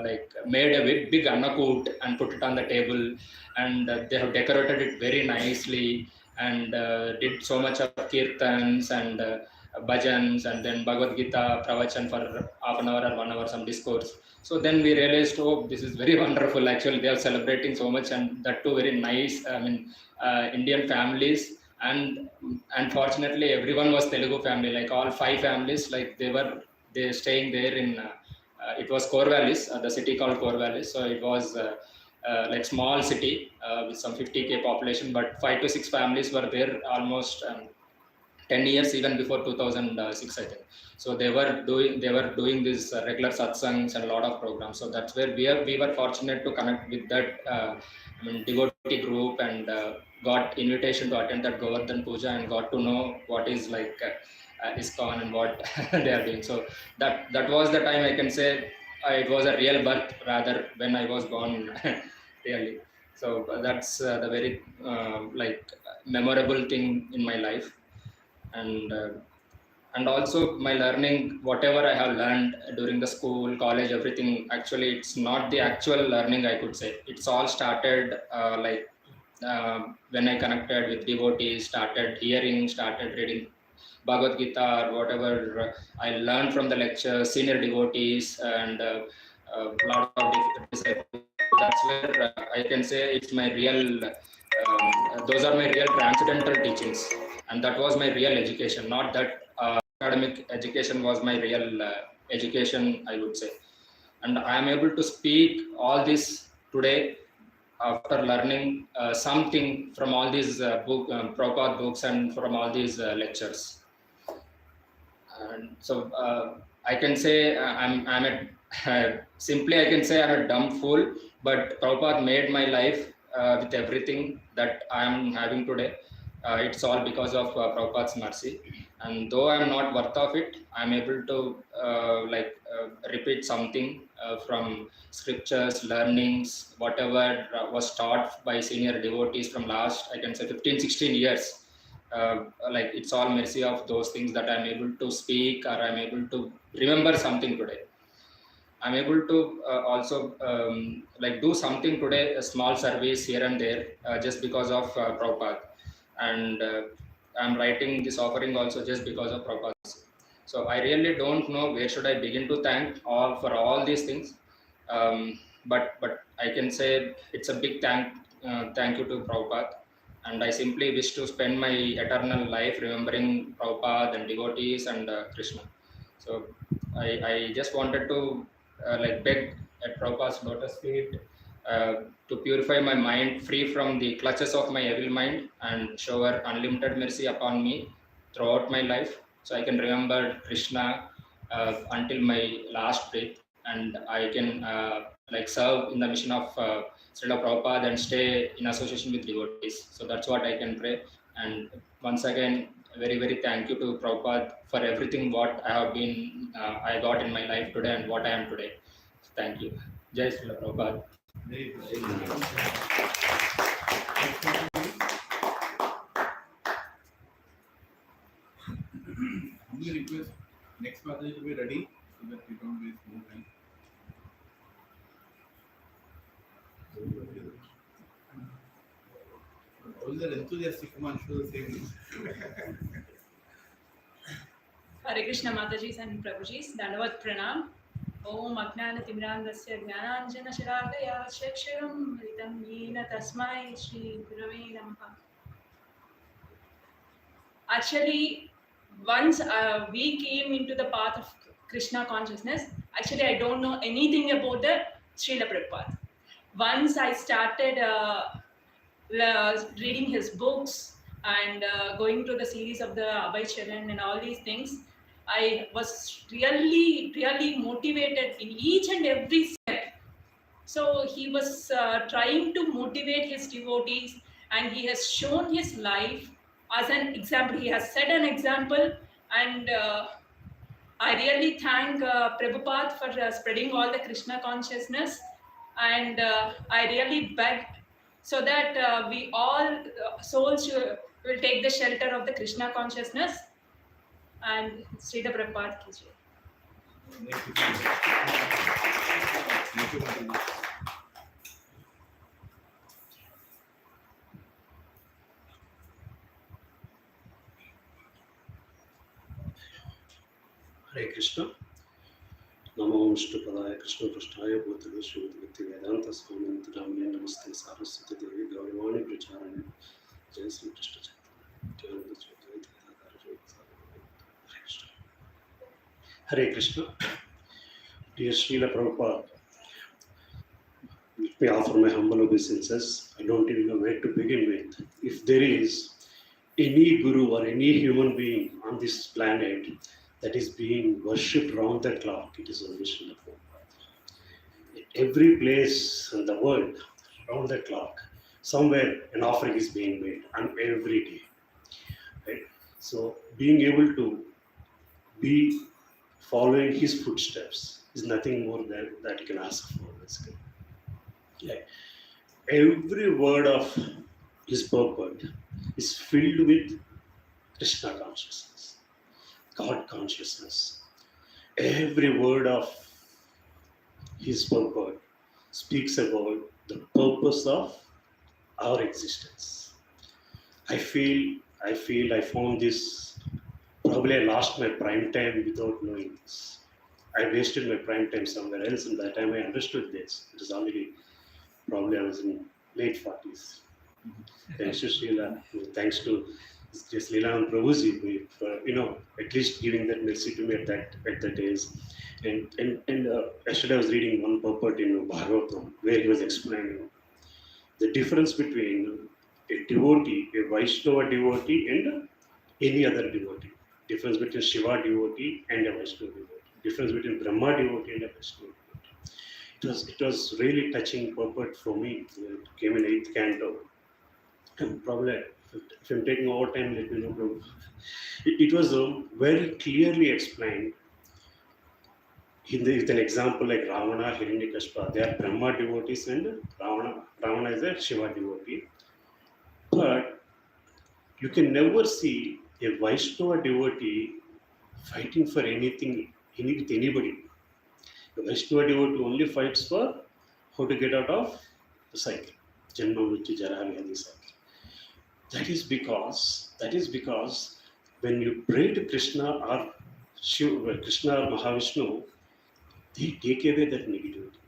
like made a big annakut and put it on the table, and they have decorated it very nicely, and did so much of kirtans and bhajans, and then Bhagavad Gita pravachan for half an hour or 1 hour, some discourse. So then we realized, oh, this is very wonderful. Actually, they are celebrating so much, and that too very nice. Indian families, and unfortunately, everyone was Telugu family. Like all 5 families, like they staying there in. It was Corvallis, the city called Corvallis. So it was like small city with some 50K population, but 5 to 6 families were there almost 10 years even before 2006, I think. So they were doing this regular satsangs and a lot of programs. So that's where we were fortunate to connect with that devotee group, and got invitation to attend that Govardhan Puja, and got to know what is like ISKCON and what they are doing. So that was the time I can say it was a real birth rather when I was born really. So that's the very like memorable thing in my life. And also my learning, whatever I have learned during the school, college, everything, actually it's not the actual learning, I could say. It's all started when I connected with devotees, started hearing, started reading Bhagavad Gita or whatever I learned from the lectures, senior devotees, and a lot of disciples. That's where I can say it's my real, those are my real transcendental teachings. And that was my real education, not that academic education was my real education, I would say. And I am able to speak all this today after learning something from all these Prabhupada books and from all these lectures. And so I can say I'm a simply I can say I'm a dumb fool, but Prabhupada made my life with everything that I am having today. It's all because of Prabhupada's mercy. And though I'm not worth of it, I'm able to repeat something from scriptures, learnings, whatever was taught by senior devotees from last, I can say 15, 16 years. Like it's all mercy of those things that I'm able to speak, or I'm able to remember something today. I'm able to also like do something today, a small service here and there, just because of Prabhupada. And I'm writing this offering also just because of Prabhupada. So I really don't know where should I begin to thank all for all these things. But I can say it's a big thank you to Prabhupada. And I simply wish to spend my eternal life remembering Prabhupada and devotees and Krishna. So I just wanted to like beg at Prabhupada's lotus feet to purify my mind free from the clutches of my evil mind and shower unlimited mercy upon me throughout my life, so I can remember Krishna until my last breath, and I can like serve in the mission of Srila Prabhupada and stay in association with devotees. So that's what I can pray. And once again, very, very thank you to Prabhupada for everything what I have been, I got in my life today and what I am today. Thank you. Jai Srila Prabhupada. Very good. Only request next Mataji to be ready so that we don't waste more time. All the enthusiastic one show the same. Hare Krishna Matajis and Prabhujis, Dandavat Pranam. Om Ajnana Timrandasya Jnananjana Shalakaya Chakshuram Mritam Yena Tasmai Shri Gurave Namaha. Actually, once we came into the path of Krishna consciousness, actually I don't know anything about the Srila Prabhupada. Once I started reading his books and going to the series of the Abhay Charan and all these things, I was really, really motivated in each and every step. So he was trying to motivate his devotees, and he has shown his life as an example. He has set an example, and I really thank Prabhupada for spreading all the Krishna consciousness, and I really beg so that we all souls will take the shelter of the Krishna consciousness. And Srila Prabhupada ki jai. Thank you, Mataji. Hare Krishna. Namo Vishnupadaya Krishna Prasthaya Bhutale Srimati Bhakti Vedanta Swami Namane Namaste Saraswati Devi Gauravani Pracharane Jai Sri Krishna Chaitanya. Hare Krishna. Dear Srila Prabhupada, let me offer my humble obeisances. I don't even know where to begin with. If there is any guru or any human being on this planet that is being worshipped round the clock, it is only Srila Prabhupada. At every place in the world, round the clock, somewhere an offering is being made, and every day. Right? So being able to be following his footsteps is nothing more than that you can ask for, basically. Yeah. Every word of his purport is filled with Krishna consciousness, God consciousness. Every word of his purport speaks about the purpose of our existence. I found this, probably I lost my prime time without knowing this. I wasted my prime time somewhere else, and by the time I understood this, it was already, probably I was in late 40s. Thanks to Srila, thanks to just Lilananda Prabhuji for, at least giving that mercy to me at that age. And yesterday I was reading one purport in Bhagavatam where he was explaining the difference between a devotee, a Vaishnava devotee, and any other devotee. Difference between Shiva devotee and a Vaishnava devotee. Difference between Brahma devotee and a Vaishnava devotee. It was really touching purport for me. It came in 8th canto. And probably, if I'm taking over time, let me know. It was very clearly explained. With an example like Ravana, Hiranyakashipu, they are Brahma devotees, and Ravana is a Shiva devotee. But you can never see a Vaishnava devotee fighting for anything with anybody. The Vaishnava devotee only fights for how to get out of the cycle, Janma Mrityu Jara Vyadhi cycle. That is because when you pray to Krishna or Krishna or Mahavishnu, they take away that negativity.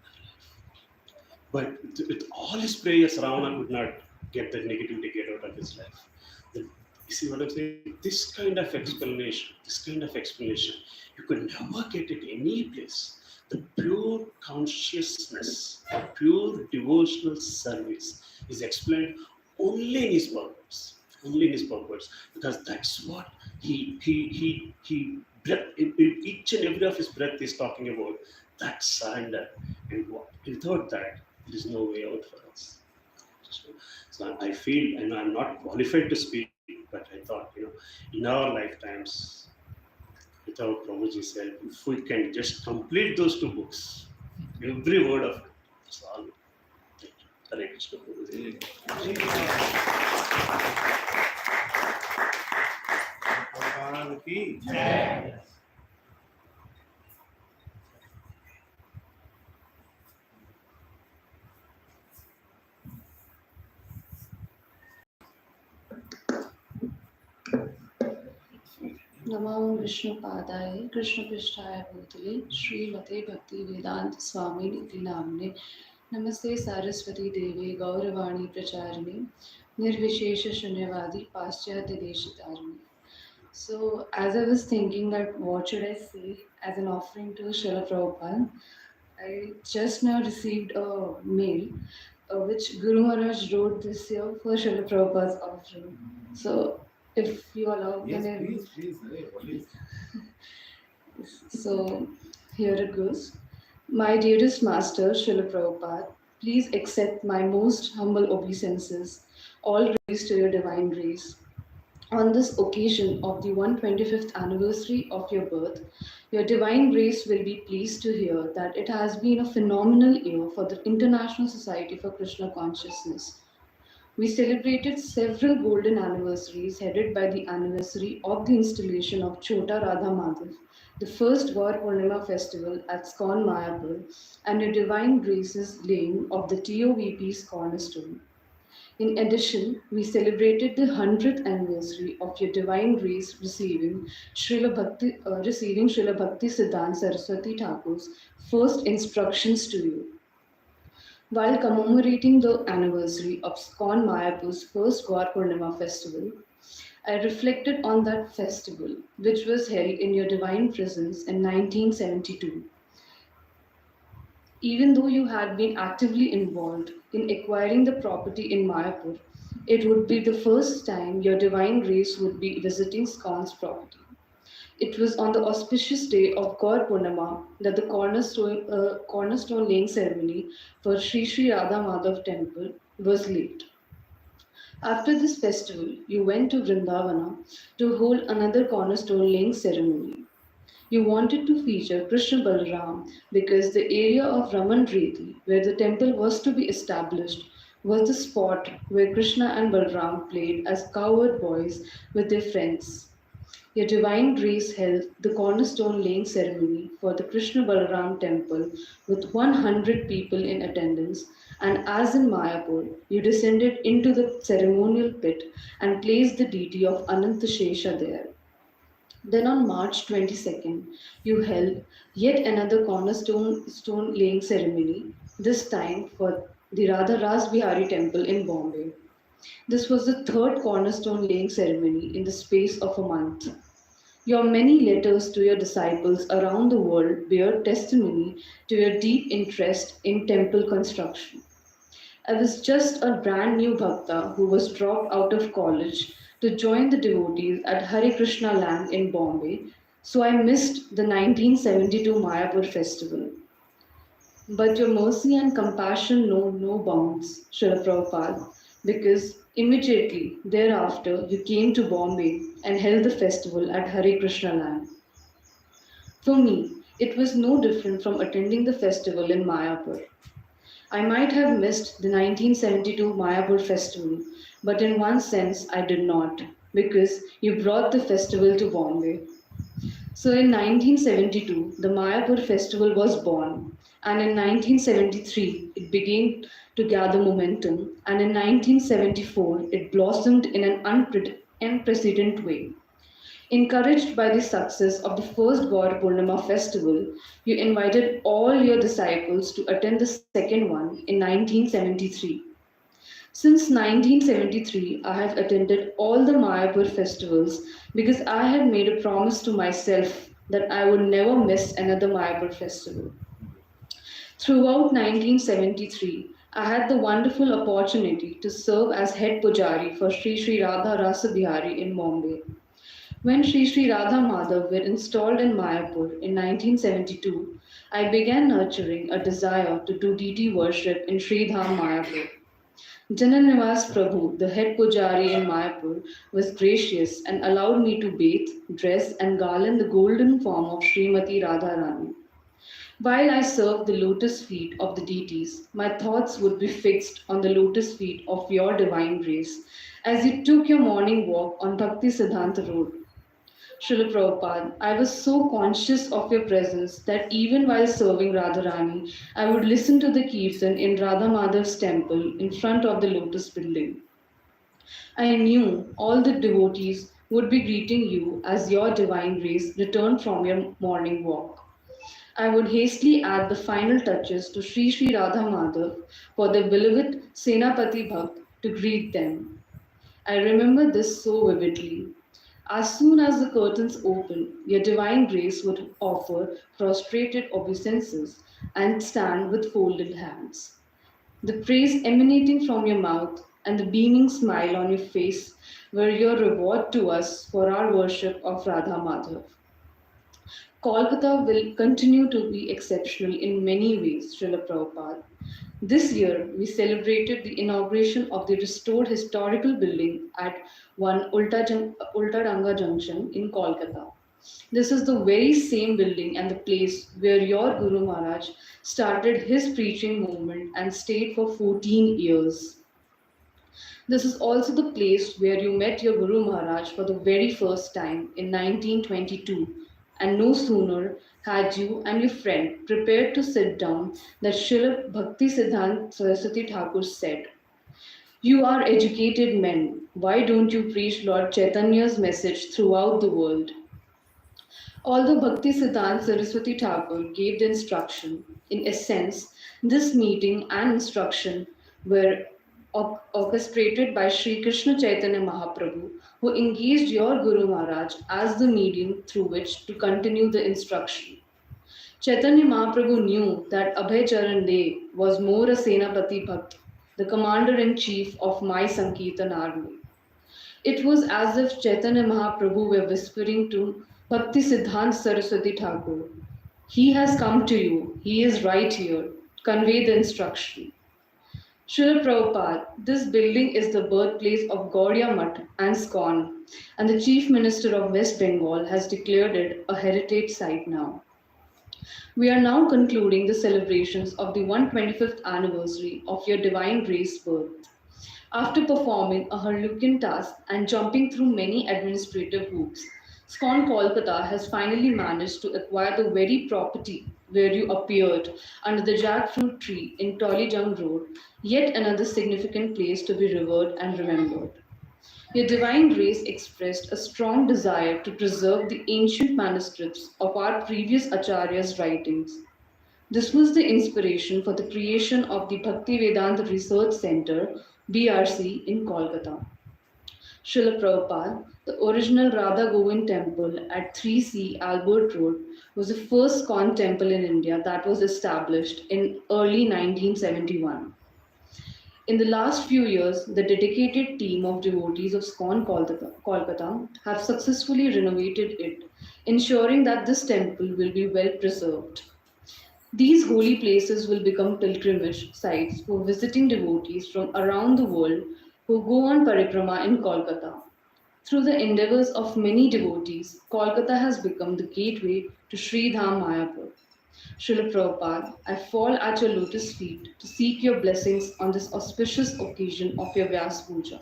But with all his prayers, Ravana could not get that negativity get out of his life. You see what I'm saying? This kind of explanation, you could never get it any place. The pure consciousness, the pure devotional service is explained only in his purpose. Because that's what he breath, in each and every of his breath is talking about that surrender. And without that, there is no way out for us. So I feel, and I'm not qualified to speak, but I thought, in our lifetimes, without Prabhuji's help, if we can just complete those two books, every word of it, it's all. Hare Krishna Prabhuji. Prabhupada ki jai. नमो विष्णुपादाय कृष्णपृष्ठाय भूतले श्रीमते भक्ति वेदांत स्वामी निधि नामने नमस्ते सारस्वती देवे गौरवाणी प्रचारिणे निर्विशेष शून्यवादी पाश्चात्य देशतारिणे. So as I was thinking that what should I say as an offering to Srila Prabhupada, I just now received a mail which Guru Maharaj wrote this year for Srila Prabhupada's offering. So if you allow, Yes, can I please. Hey, what is? So here it goes. My dearest Master, Srila Prabhupada, please accept my most humble obeisances, all praise to your divine grace. On this occasion of the 125th anniversary of your birth, your divine grace will be pleased to hear that it has been a phenomenal year for the International Society for Krishna Consciousness. We celebrated several golden anniversaries headed by the anniversary of the installation of Chota Radha Madhav, the first Gaur Purnima festival at SCON Mayapur, and your divine grace's laying of the TOVP's cornerstone. In addition, we celebrated the 100th anniversary of your divine grace receiving Srila Bhakti Siddhanta Saraswati Thakur's first instructions to you. While commemorating the anniversary of SCON Mayapur's first Gaur Purnima festival, I reflected on that festival, which was held in your divine presence in 1972. Even though you had been actively involved in acquiring the property in Mayapur, it would be the first time your divine grace would be visiting SCON's property. It was on the auspicious day of Gaur Purnima that the cornerstone laying ceremony for Sri Sri Radha Madhav temple was laid. After this festival, you went to Vrindavana to hold another cornerstone laying ceremony. You wanted to feature Krishna Balaram because the area of Raman Reti, where the temple was to be established, was the spot where Krishna and Balaram played as cowherd boys with their friends. Your divine grace held the cornerstone laying ceremony for the Krishna Balaram temple with 100 people in attendance, and as in Mayapur, you descended into the ceremonial pit and placed the deity of Ananta Shesha there. Then on March 22nd, you held yet another cornerstone laying ceremony, this time for the Radha Ras Bihari temple in Bombay. This was the third cornerstone laying ceremony in the space of a month. Your many letters to your disciples around the world bear testimony to your deep interest in temple construction. I was just a brand new bhakta who was dropped out of college to join the devotees at Hare Krishna land in Bombay, so I missed the 1972 Mayapur festival. But your mercy and compassion know no bounds, Srila Prabhupada, because immediately thereafter you came to Bombay and held the festival at Hare Krishna land. For me, it was no different from attending the festival in Mayapur. I might have missed the 1972 Mayapur festival, but in one sense I did not, because you brought the festival to Bombay. So in 1972, the Mayapur festival was born, and in 1973, it began to gather momentum, and in 1974, it blossomed in an unprecedented way. Encouraged by the success of the first God Purnima festival, you invited all your disciples to attend the second one in 1973. Since 1973, I have attended all the Mayapur festivals because I had made a promise to myself that I would never miss another Mayapur festival. Throughout 1973, I had the wonderful opportunity to serve as head pujari for Sri Radha Rasa Bihari in Bombay. When Sri Radha Madhav were installed in Mayapur in 1972, I began nurturing a desire to do deity worship in Sri Dham Mayapur. Jananivas Prabhu, the head pujari in Mayapur, was gracious and allowed me to bathe, dress, and garland the golden form of Srimati Radharani. While I served the lotus feet of the deities, my thoughts would be fixed on the lotus feet of your divine grace as you took your morning walk on Bhakti Siddhanta Road. Srila Prabhupada, I was so conscious of your presence that even while serving Radharani, I would listen to the kirtan in Radha Madhav's temple in front of the lotus building. I knew all the devotees would be greeting you as your divine grace returned from your morning walk. I would hastily add the final touches to Sri Radha Madhav for the beloved Senapati Bhakt to greet them. I remember this so vividly. As soon as the curtains opened, your divine grace would offer prostrated obeisances and stand with folded hands. The praise emanating from your mouth and the beaming smile on your face were your reward to us for our worship of Radha Madhav. Kolkata will continue to be exceptional in many ways, Srila Prabhupada. This year, we celebrated the inauguration of the restored historical building at 1 Ultadanga Junction in Kolkata. This is the very same building and the place where your Guru Maharaj started his preaching movement and stayed for 14 years. This is also the place where you met your Guru Maharaj for the very first time in 1922, and no sooner had you and your friend prepared to sit down that Srila Bhakti Siddhanta Saraswati Thakur said, "You are educated men. Why don't you preach Lord Chaitanya's message throughout the world?" Although Bhakti Siddhanta Saraswati Thakur gave the instruction, in essence, this meeting and instruction were orchestrated by Sri Krishna Chaitanya Mahaprabhu, who engaged your Guru Maharaj as the medium through which to continue the instruction. Chaitanya Mahaprabhu knew that Abhay Charan De was more a Senapati Bhakt, the commander-in-chief of my Sankirtan army. It was as if Chaitanya Mahaprabhu were whispering to Bhakti Siddhanta Saraswati Thakur, "He has come to you, he is right here, convey the instruction." Srila Prabhupada, this building is the birthplace of Gaudiya Mutt and SCON, and the Chief Minister of West Bengal has declared it a heritage site now. We are now concluding the celebrations of the 125th anniversary of your Divine Grace birth. After performing a Herculean task and jumping through many administrative hoops, SCON Kolkata has finally managed to acquire the very property where you appeared under the jackfruit tree in Tolijung Road, yet another significant place to be revered and remembered. Your Divine Grace expressed a strong desire to preserve the ancient manuscripts of our previous Acharyas' writings. This was the inspiration for the creation of the Bhakti Vedanta Research Center, BRC, in Kolkata. Srila Prabhupada, the original Radha Govind temple at 3C Albert Road, was the first SCON temple in India that was established in early 1971. In the last few years, the dedicated team of devotees of SCON Kolkata have successfully renovated it, ensuring that this temple will be well preserved. These holy places will become pilgrimage sites for visiting devotees from around the world who go on parikrama in Kolkata. Through the endeavors of many devotees, Kolkata has become the gateway to Sri Dham Mayapur. Srila Prabhupada, I fall at your lotus feet to seek your blessings on this auspicious occasion of your Vyas Puja.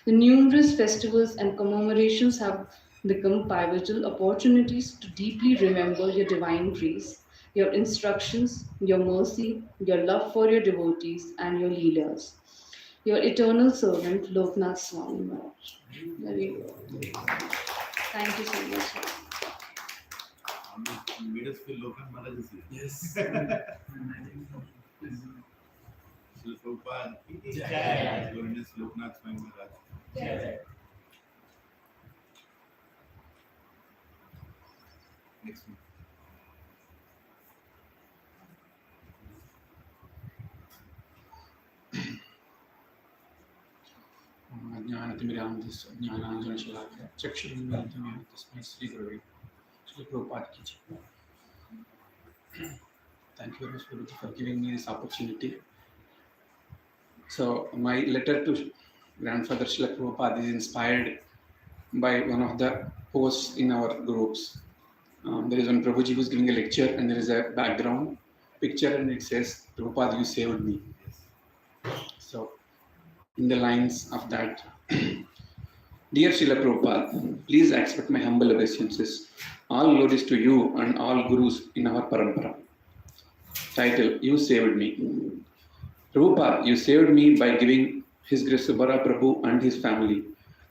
The numerous festivals and commemorations have become pivotal opportunities to deeply remember your divine grace, your instructions, your mercy, your love for your devotees, and your leaders. Your eternal servant, Loknath Swami Maharaj. Very good. Thank you so much. You made us feel Loknath Maharaj is here. Yes. Srila Prabhupada, Jai. His Holiness Loknath Swami Maharaj. Next one. ज्ञानतिमिरान्धस्य ज्ञानाञ्जनशलाकया चक्षुरुन्मिलितं येन तस्मै श्रीगुरवे Srila Prabhupada ki jai. Thank you very much, Guruji, for giving me this opportunity. So my letter to grandfather Srila Prabhupada is inspired by one of the posts in our groups. There is one Prabhuji who is giving a lecture and there is a background picture and it says, Prabhupada, you saved me. So in the lines of that, Dear Srila Prabhupada, please accept my humble obeisances. All glories to you and all gurus in our parampara. Title, You Saved Me. Prabhupada, you saved me by giving His Grace Subara Prabhu and his family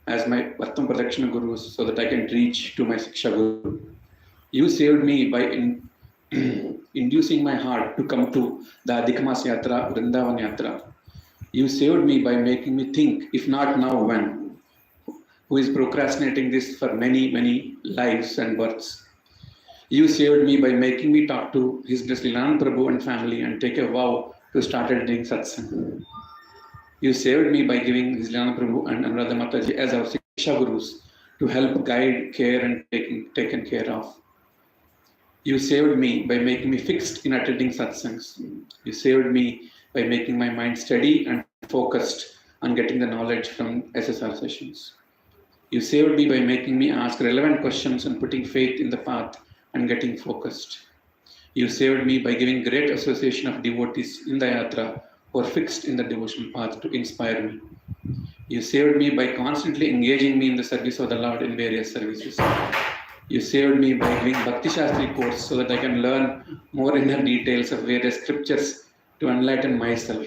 as my Vartam Pradakshina Gurus so that I can reach to my Siksha Guru. You saved me by inducing my heart to come to the Adhikamas Yatra, Vrindavan Yatra. You saved me by making me think, if not now, when? Who is procrastinating this for many, many lives and births. You saved me by making me talk to His Grace Lilananda Prabhu and family and take a vow to start doing satsang. You saved me by giving His Lilananda Prabhu and Anuradha Mataji as our Siksha Gurus to help guide, care and taken care of. You saved me by making me fixed in attending satsangs. You saved me by making my mind steady and focused on getting the knowledge from SSR sessions. You saved me by making me ask relevant questions and putting faith in the path and getting focused. You saved me by giving great association of devotees in the yatra who are fixed in the devotional path to inspire me. You saved me by constantly engaging me in the service of the Lord in various services. You saved me by giving Bhakti Shastri course so that I can learn more inner details of various scriptures to enlighten myself.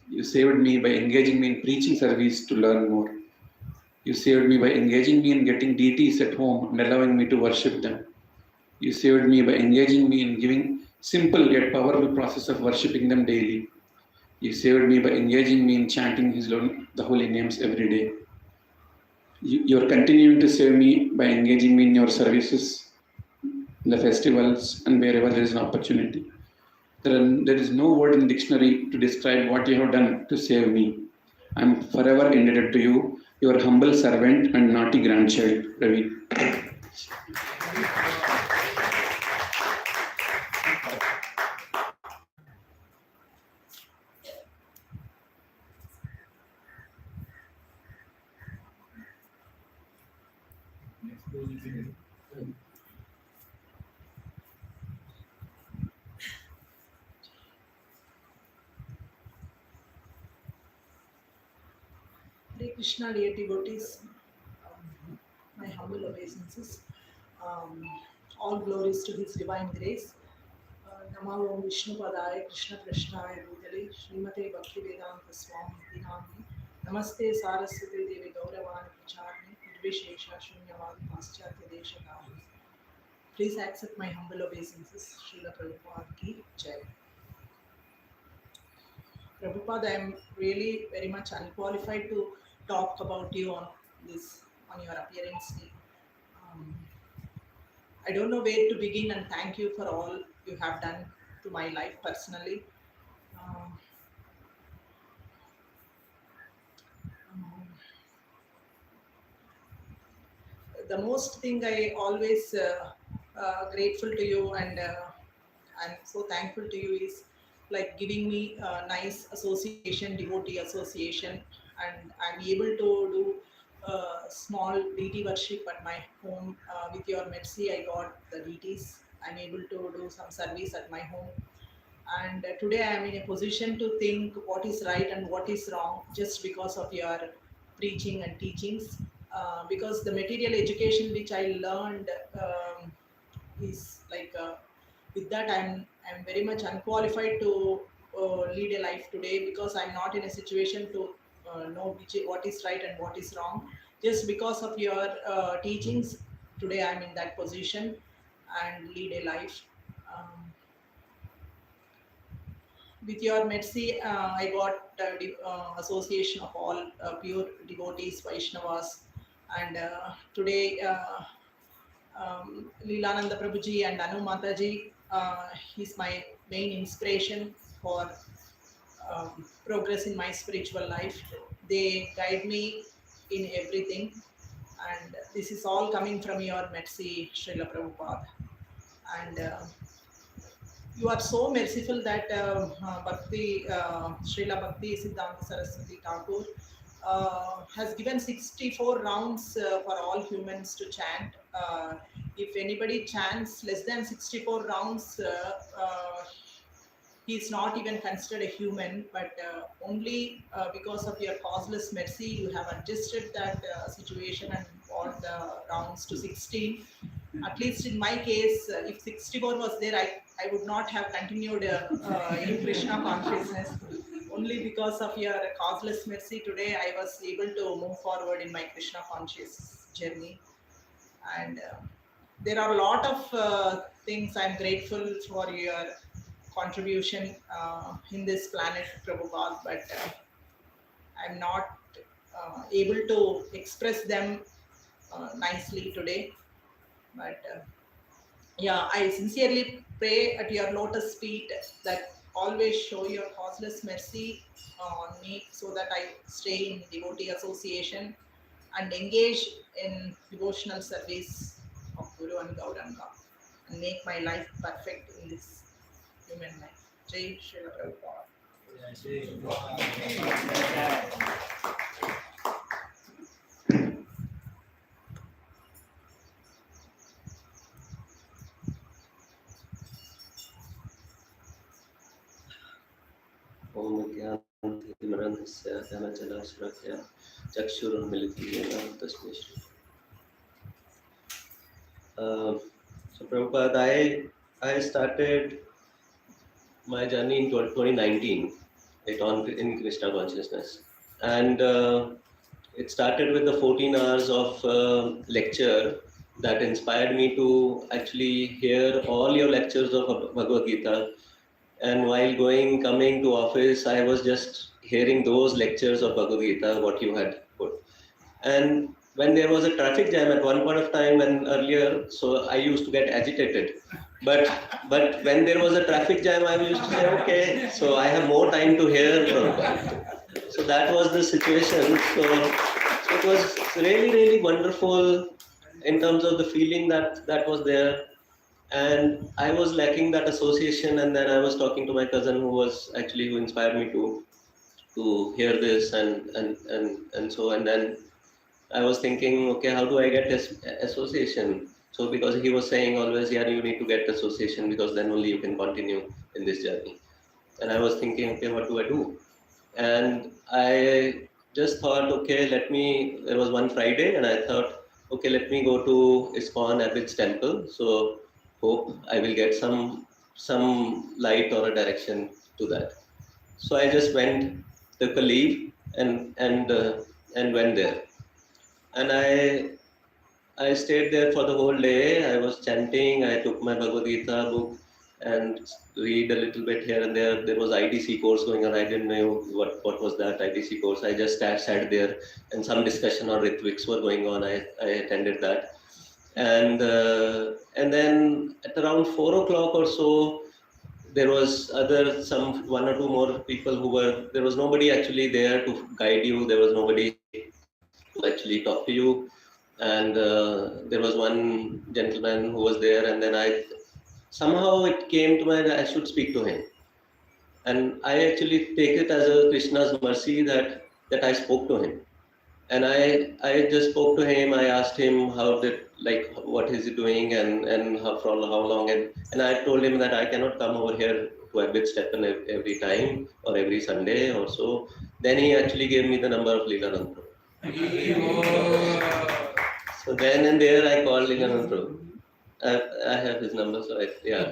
You saved me by engaging me in preaching service to learn more. You saved me by engaging me in getting deities at home and allowing me to worship them. You saved me by engaging me in giving simple yet powerful process of worshipping them daily. You saved me by engaging me in chanting the holy names every day. You are continuing to save me by engaging me in your services, in the festivals and wherever there is an opportunity. There is no word in the dictionary to describe what you have done to save me. I am forever indebted to you, your humble servant and naughty grandchild, Ravi. Next one. Hare Krishna, dear devotees, my humble obeisances. All glories to His divine grace. Namo Om Vishnu Padaya Krishna Krishnaya Bhutale Srimate Bhakti Vedanta Swami Dinami Namaste Saraswati Devi Gauravani Pracharni Nirvishesha Shunyavad Paschatya Desha Dharani. Please accept my humble obeisances. Srila Prabhupada ki jai. Prabhupada, I am really very much unqualified to talk about you on your appearance day. I don't know where to begin and thank you for all you have done to my life personally. The most thing I always grateful to you and I'm so thankful to you is like giving me a nice association, devotee association, and I'm able to do small deity worship at my home. With your mercy, I got the deities. I'm able to do some service at my home. And today I am in a position to think what is right and what is wrong just because of your preaching and teachings. because the material education which I learned is like with that I'm very much unqualified to lead a life today, because I'm not in a situation to know what is right and what is wrong. Just because of your teachings, today I'm in that position and lead a life. With your mercy, I got association of all pure devotees, Vaishnavas, and today Lilananda Prabhuji and Anu Mataji is my main inspiration for progress in my spiritual life. They guide me in everything, and this is all coming from your mercy, Srila Prabhupada. And you are so merciful that Bhakti, Srila Bhakti Siddhanta Saraswati Thakur has given 64 rounds for all humans to chant. If anybody chants less than 64 rounds, he is not even considered a human, but only because of your causeless mercy, you have adjusted that situation and brought the rounds to 16. At least in my case, if 64 was there, I would not have continued in Krishna consciousness. Only because of your causeless mercy today, I was able to move forward in my Krishna conscious journey. And there are a lot of things I'm grateful for your contribution in this planet, Prabhupada, but I'm not able to express them nicely today. But yeah, I sincerely pray at your lotus feet that always show your causeless mercy on me, so that I stay in devotee association and engage in devotional service of Guru and Gauranga and make my life perfect in this human life. Jai Srila Prabhupada. ओम ज्ञानतिमिरन्धस्य ज्ञानजलाशलाकया चक्षुरुन्मीलितं येन तस्मै Shri. So Prabhupada, I started my journey in 2019 in Krishna consciousness, and it started with the 14 hours of lecture that inspired me to actually hear all your lectures of Bhagavad Gita. And while coming to office, I was just hearing those lectures of Bhagavad Gita, what you had put. And when there was a traffic jam at one point of time, and earlier, so I used to get agitated. But when there was a traffic jam, I used to say, okay, so I have more time to hear Prabhupada. So that was the situation. So it was really, really wonderful in terms of the feeling that was there. And I was lacking that association, and then I was talking to my cousin who inspired me to hear this and so, and then I was thinking, okay, how do I get this association? So because he was saying always, yeah, you need to get association, because then only you can continue in this journey. And I was thinking, okay, what do I do? And I just thought, okay, there was one Friday, and I thought, okay, let me go to ISKCON Abbot's temple. So hope I will get some light or a direction to that. So I just took a leave and went there. And I stayed there for the whole day. I was chanting. I took my Bhagavad Gita book and read a little bit here and there. There was IDC course going on. I didn't know what was that IDC course. I just sat there, and some discussion on Ritviks were going on. I attended that. And then at around 4 o'clock or so, there was one or two more people there was nobody actually there to guide you. There was nobody to actually talk to you. And there was one gentleman who was there, and then somehow it came to mind that I should speak to him. And I actually take it as a Krishna's mercy that I spoke to him. And I just spoke to him. I asked him what is he doing and for how long. And I told him that I cannot come over here to Abbot's Temple every time or every Sunday or so. Then he actually gave me the number of Lilananda. So then and there I called Lilananda Prabhu. I have his number, so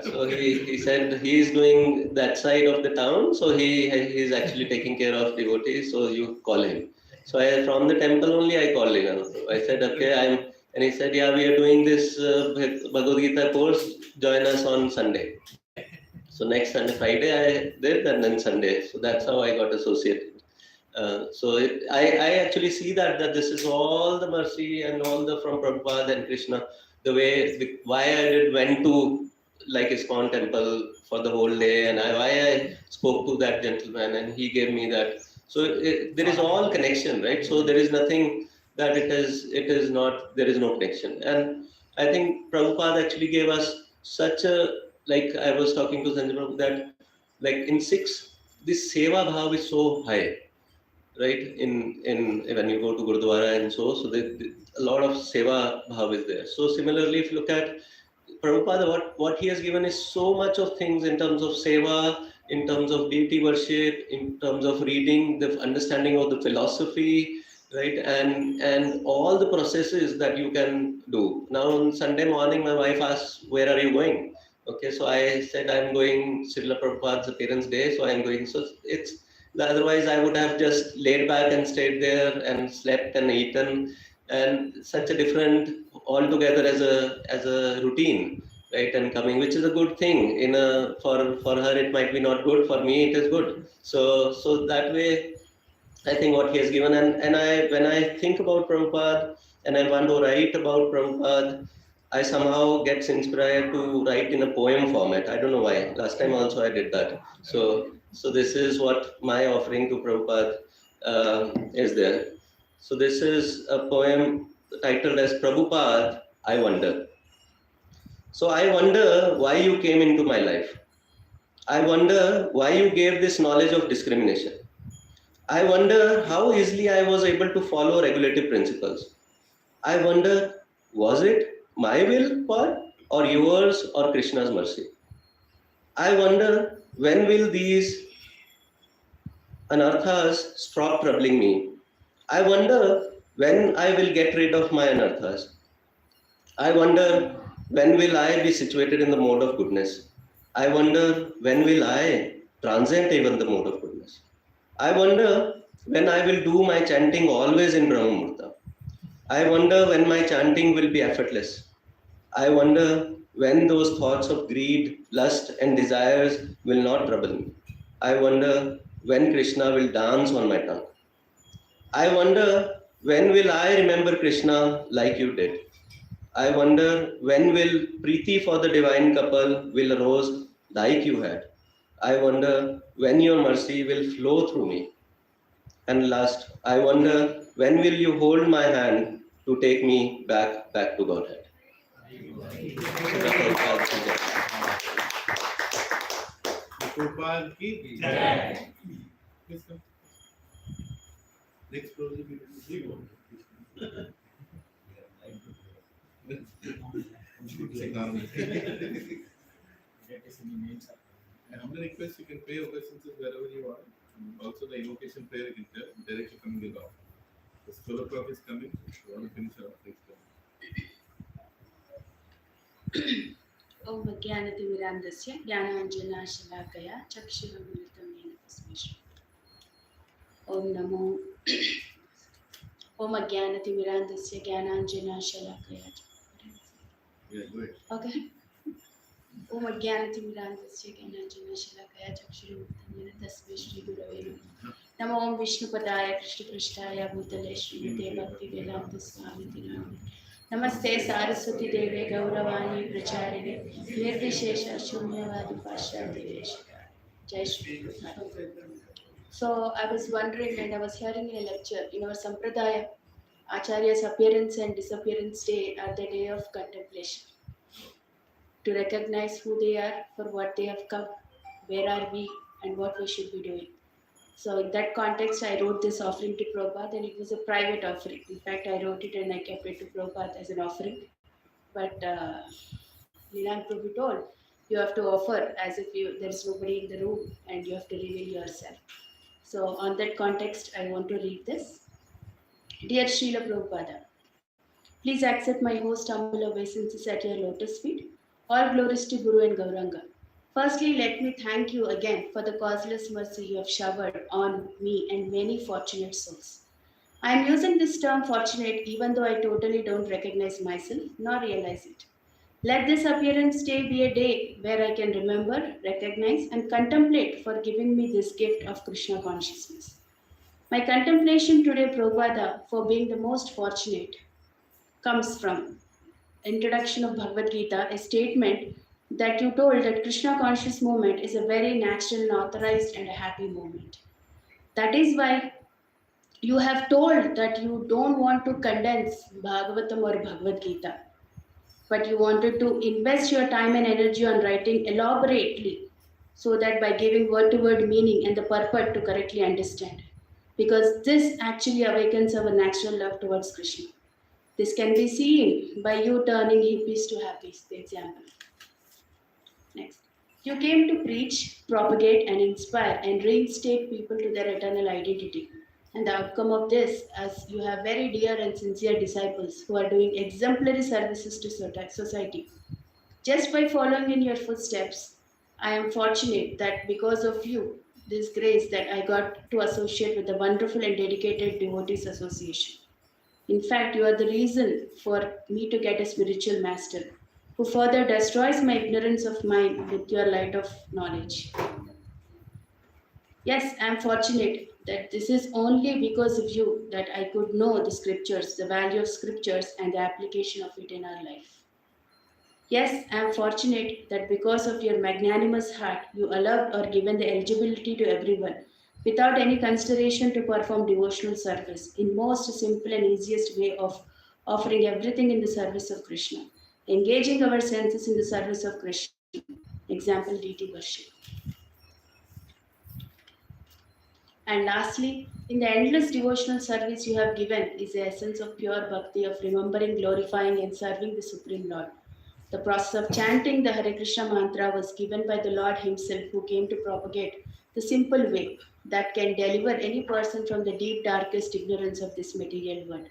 so he said he is doing that side of the town, so he's actually taking care of devotees, so you call him. So from the temple only I called Lilananda. I said, okay, and he said, yeah, we are doing this Bhagavad Gita course, join us on Sunday. So next Sunday, Friday I did, and then Sunday. So that's how I got associated. I actually see that this is all the mercy and all the from Prabhupada and Krishna. Why I went to like ISKCON temple for the whole day, and why I spoke to that gentleman and he gave me that. So there is all connection, right? So there is nothing that it is not, there is no connection. And I think Prabhupada actually gave us such a, like I was talking to Sanjay Prabhu, that like in 6, this seva bhav is so high, right? In when you go to Gurdwara and so a lot of seva bhav is there. So similarly, if you look at Prabhupada, what he has given is so much of things in terms of seva, in terms of deity worship, in terms of reading, the understanding of the philosophy, right? And all the processes that you can do. Now on Sunday morning, my wife asked, where are you going? Okay, so I said, I'm going Srila Prabhupada's appearance day, so I'm going. So otherwise I would have just laid back and stayed there and slept and eaten, and such a different altogether as a routine, right? And coming, which is a good thing. For her it might be not good, for me it is good. So that way I think what he has given, and when I think about Prabhupada and I want to write about Prabhupada, I somehow get inspired to write in a poem format. I don't know why. Last time also I did that. So this is what my offering to Prabhupada is there. So this is a poem titled as Prabhupada, I Wonder. So I wonder why you came into my life. I wonder why you gave this knowledge of discrimination. I wonder how easily I was able to follow regulative principles. I wonder, was it my will, or yours, or Krishna's mercy? I wonder, when will these anarthas stop troubling me? I wonder when I will get rid of my anarthas. I wonder, when will I be situated in the mode of goodness? I wonder, when will I transcend even the mode of goodness? I wonder when I will do my chanting always in Brahma Murta. I wonder when my chanting will be effortless. I wonder when those thoughts of greed, lust, and desires will not trouble me. I wonder when Krishna will dance on my tongue. I wonder when will I remember Krishna like you did. I wonder when will Preeti for the divine couple will arouse like you had. I wonder when your mercy will flow through me. And last, I wonder when will you hold my hand to take me back to Godhead. Prabhupada ki jai. Please come. Next project we will And I'm going to request you can pray obeisances wherever you are. And also the invocation prayer you can tell directly coming along. The Srila Prabhupada is coming. We want to finish our next Om Jnanatimirandasya Jnananjanashalaakaya Chakshuramiलितं येन तस्मै Shri Om Namo Om Jnanatimirandasya Jnananjanashalaakaya. Yeah, go ahead. Okay. Om Jnanatimirandasya Jnananjanashalaakaya Chakshuramiलितं येन तस्मै श्री गुरवे नमः. Namo Om Vishnupadaya Krishnaprasthaya Bhutale Srimate Bhaktivedanta Swamiti Namane. Namaste Saraswati Deve Gauravani Pracharine Nirvishesha Shunyavadi Pashyadivesha. Jai Shri Prabhupada. So I was wondering, and I was hearing in a lecture, in our Sampradaya, Acharya's appearance and disappearance day are the day of contemplation. To recognize who they are, for what they have come, where are we, and what we should be doing. So in that context, I wrote this offering to Prabhupada, and it was a private offering. In fact, I wrote it and I kept it to Prabhupada as an offering. But Lilananda Prabhu told, you have to offer as if there is nobody in the room and you have to reveal yourself. So on that context, I want to read this. Dear Srila Prabhupada, Please accept my most humble obeisances at your lotus feet. All glories to Guru and Gauranga. Firstly, let me thank you again for the causeless mercy you have showered on me and many fortunate souls. I am using this term fortunate even though I totally don't recognize myself nor realize it. Let this appearance day be a day where I can remember, recognize, and contemplate for giving me this gift of Krishna consciousness. My contemplation today, Prabhupada, for being the most fortunate, comes from introduction of Bhagavad Gita, a statement that you told that Krishna conscious movement is a very natural and authorized and a happy movement. That is why you have told that you don't want to condense Bhagavatam or Bhagavad Gita, but you wanted to invest your time and energy on writing elaborately so that by giving word to word meaning and the purport to correctly understand. Because this actually awakens our natural love towards Krishna. This can be seen by you turning hippies to happies, the example. Next. You came to preach, propagate, and inspire and reinstate people to their eternal identity. And the outcome of this, as you have very dear and sincere disciples who are doing exemplary services to society. Just by following in your footsteps, I am fortunate that because of you, this grace that I got to associate with the wonderful and dedicated Devotees Association. In fact, you are the reason for me to get a spiritual master who further destroys my ignorance of mind with your light of knowledge. Yes, I am fortunate that this is only because of you that I could know the scriptures, the value of scriptures, and the application of it in our life. Yes, I am fortunate that because of your magnanimous heart, you allowed or given the eligibility to everyone without any consideration to perform devotional service in most simple and easiest way of offering everything in the service of Krishna, engaging our senses in the service of Krishna. Example, deity worship. And lastly, in the endless devotional service you have given is the essence of pure bhakti of remembering, glorifying, and serving the Supreme Lord. The process of chanting the Hare Krishna mantra was given by the Lord Himself, who came to propagate the simple way that can deliver any person from the deep, darkest ignorance of this material world.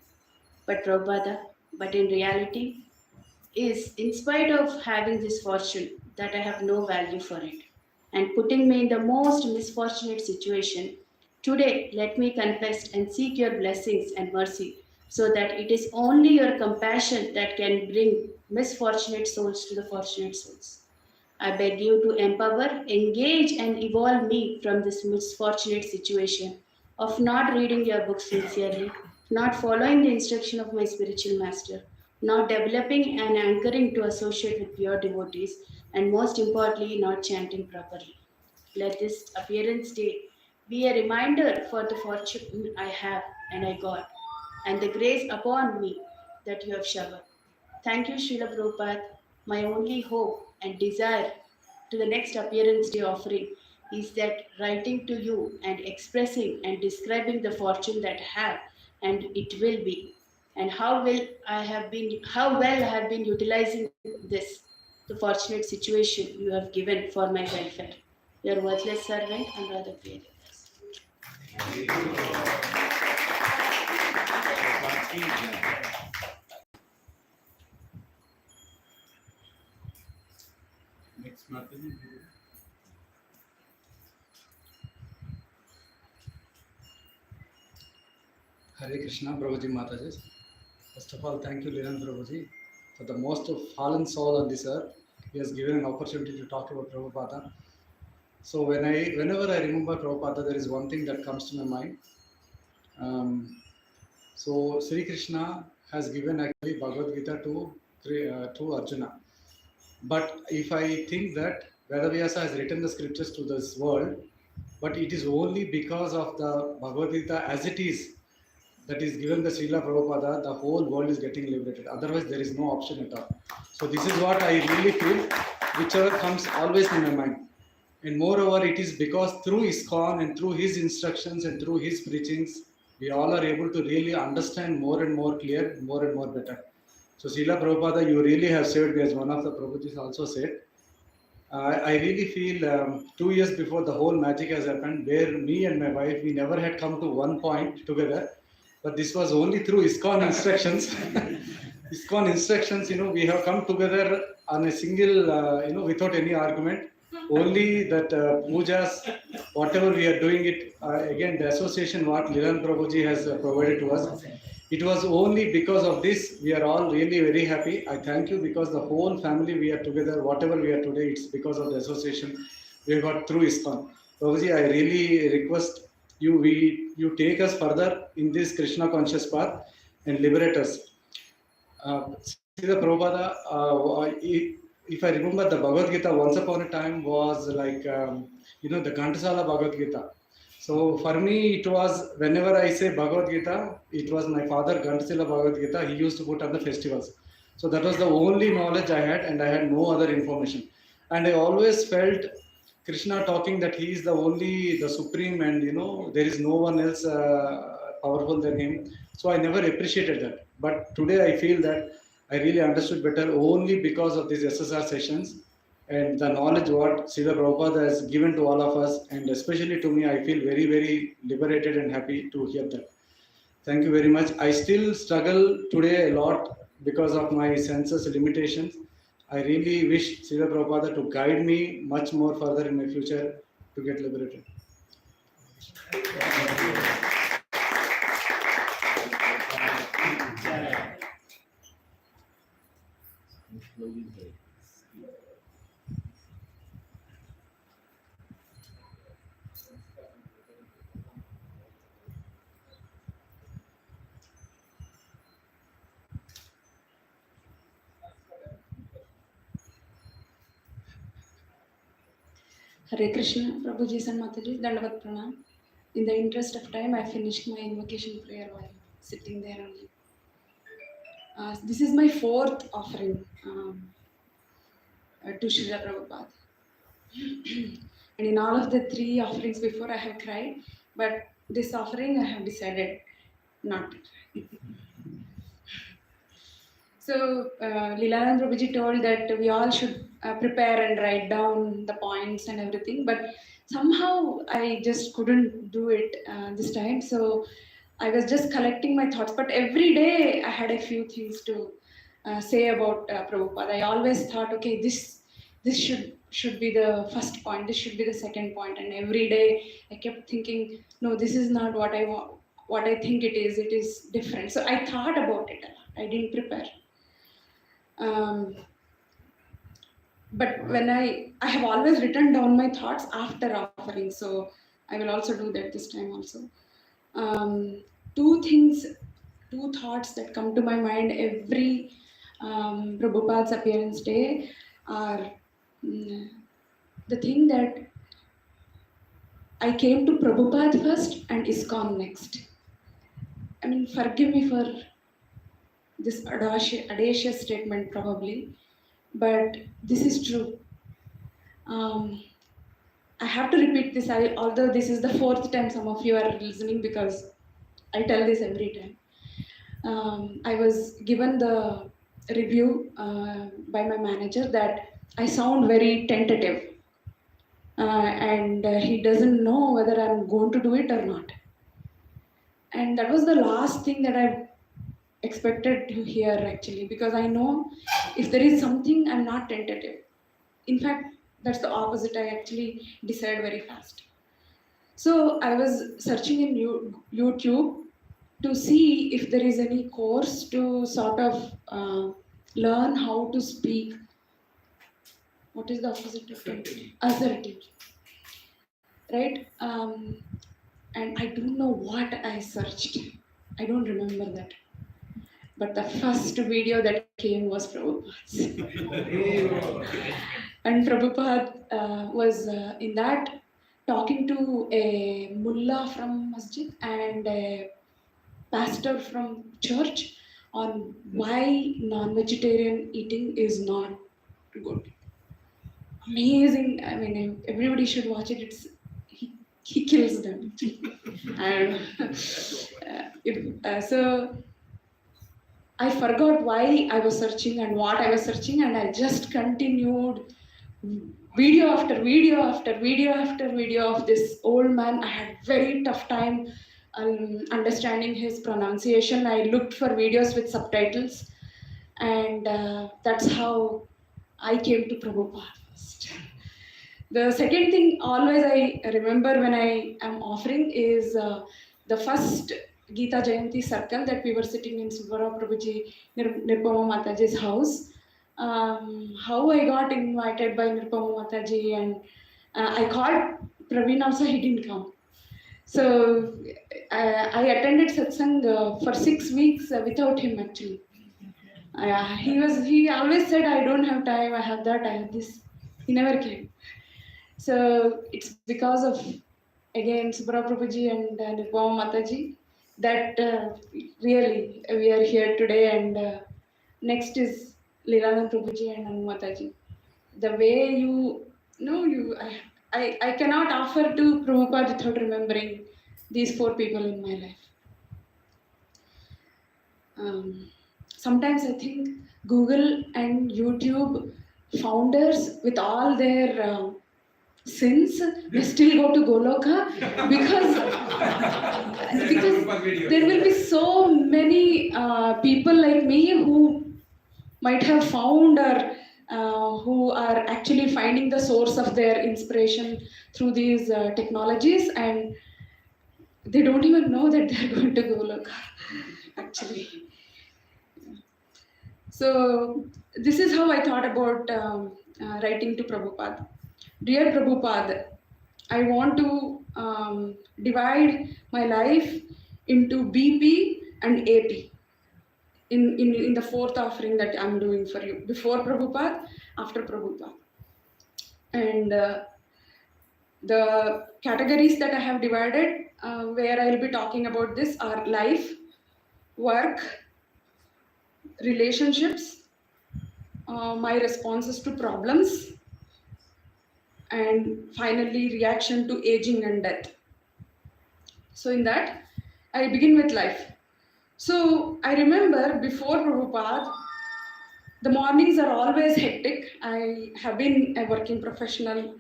But Prabhupada, but in reality, is in spite of having this fortune, that I have no value for it, and putting me in the most misfortunate situation. Today, let me confess and seek your blessings and mercy, so that it is only your compassion that can bring misfortunate souls to the fortunate souls. I beg you to empower, engage, and evolve me from this misfortunate situation of not reading your books sincerely, not following the instruction of my spiritual master, not developing and anchoring to associate with pure devotees, and most importantly, not chanting properly. Let this appearance day be a reminder for the fortune I have and I got, and the grace upon me that you have showered. Thank you, Srila Prabhupada. My only hope and desire to the next appearance day offering is that writing to you and expressing and describing the fortune that I have and it will be, and how well I have been utilizing this, the fortunate situation you have given for my welfare. Your worthless servant, Anuradha Priyadas. Next, Mataji. Hare Krishna, Prabhuji Mataji. First of all, thank you, Lilananda Prabhuji, for the most fallen soul on this earth. He has given an opportunity to talk about Prabhupada. So whenever I remember Prabhupada, there is one thing that comes to my mind. So Sri Krishna has given actually Bhagavad Gita to Arjuna. But if I think that Vedavyasa has written the scriptures to this world, but it is only because of the Bhagavad Gita as it is that is given the Srila Prabhupada, the whole world is getting liberated. Otherwise, there is no option at all. So this is what I really feel, whichever comes always in my mind. And moreover, it is because through ISKCON and through his instructions and through his preachings, we all are able to really understand more and more clear, more and more better. So Srila Prabhupada, you really have saved me, as one of the Prabhujis also said. I really feel 2 years before the whole magic has happened, where me and my wife, we never had come to one point together. But this was only through ISKCON instructions. ISKCON instructions, we have come together on a single, without any argument. Only that pujas, whatever we are doing it, again, the association what Lilananda Prabhuji has provided to us, it was only because of this, we are all really very happy. I thank you because the whole family we are together, whatever we are today, it's because of the association we got through ISKCON. Prabhuji, I really request you take us further in this Krishna conscious path and liberate us. Srila Prabhupada, if I remember, the Bhagavad Gita once upon a time was like, the Ghantasala Bhagavad Gita. So for me, it was, whenever I say Bhagavad Gita, it was my father, Ghantasala Bhagavad Gita, he used to put on the festivals. So that was the only knowledge I had, and I had no other information. And I always felt Krishna talking that he is the supreme, and there is no one else powerful than him. So I never appreciated that. But today I feel that I really understood better only because of these SSR sessions and the knowledge what Srila Prabhupada has given to all of us, and especially to me, I feel very, very liberated and happy to hear that. Thank you very much. I still struggle today a lot because of my senses limitations. I really wish Srila Prabhupada to guide me much more further in my future to get liberated. Hare Krishna, Prabhuji and Mataji, Dandavat Pranam. In the interest of time, I finished my invocation prayer while sitting there only. This is my fourth offering to Srila Prabhupada. And in all of the three offerings before, I have cried, but this offering I have decided not to cry. So Lilananda Prabhuji told that we all should prepare and write down the points and everything, but somehow I just couldn't do it this time. So I was just collecting my thoughts, but every day I had a few things to say about Prabhupada. I always thought, okay, this should be the first point, this should be the second point, and every day I kept thinking, no, this is not what I want, what I think it is different. So I thought about it a lot. I didn't prepare. But when I have always written down my thoughts after offering, so I will also do that this time also. Two thoughts that come to my mind every Prabhupada's appearance day are the thing that I came to Prabhupada first and ISKCON next. I mean, forgive me for this audacious statement probably, but this is true. I have to repeat this, although this is the fourth time some of you are listening, because I tell this every time. I was given the review by my manager that I sound very tentative and he doesn't know whether I'm going to do it or not. And that was the last thing that I expected to hear actually, because I know if there is something, I'm not tentative. In fact, that's the opposite. I actually decide very fast. So I was searching in YouTube to see if there is any course to sort of learn how to speak. What is the opposite of tentative? Assertive. Right? And I don't know what I searched. I don't remember that. But the first video that came was Prabhupada's. And Prabhupada was in that talking to a mullah from masjid and a pastor from church on why non-vegetarian eating is not good. Amazing. I mean, everybody should watch it. He kills them. So I forgot why I was searching and what I was searching, and I just continued video after video after video after video of this old man. I had very tough time understanding his pronunciation. I looked for videos with subtitles, and that's how I came to Prabhupada first. The second thing always I remember when I am offering is the first Gita Jayanti circle that we were sitting in Srila Prabhuji, Nirpama Mataji's house. How I got invited by Nirpama Mataji, and I called Praveen also, he didn't come. So I attended satsang for 6 weeks without him actually. He always said, I don't have time, I have that, I have this. He never came. So it's because of, again, Srila Prabhuji and Nirpama Mataji that really we are here today. And next is Lilananda Prabhuji and Anu Mataji. The way I cannot offer to Prabhupada without remembering these 4 people in my life. Sometimes I think Google and YouTube founders with all their sins, they still go to Goloka because there will be so many people like me who might have found or who are actually finding the source of their inspiration through these technologies, and they don't even know that they're going to Goloka actually. So this is how I thought about writing to Prabhupada. Dear Prabhupada, I want to divide my life into BP and AP in the 4th offering that I'm doing for you. Before Prabhupada, after Prabhupada. And the categories that I have divided, where I'll be talking about this, are life, work, relationships, my responses to problems, and finally reaction to aging and death. So in that, I begin with life. So I remember before Prabhupada, the mornings are always hectic. I have been a working professional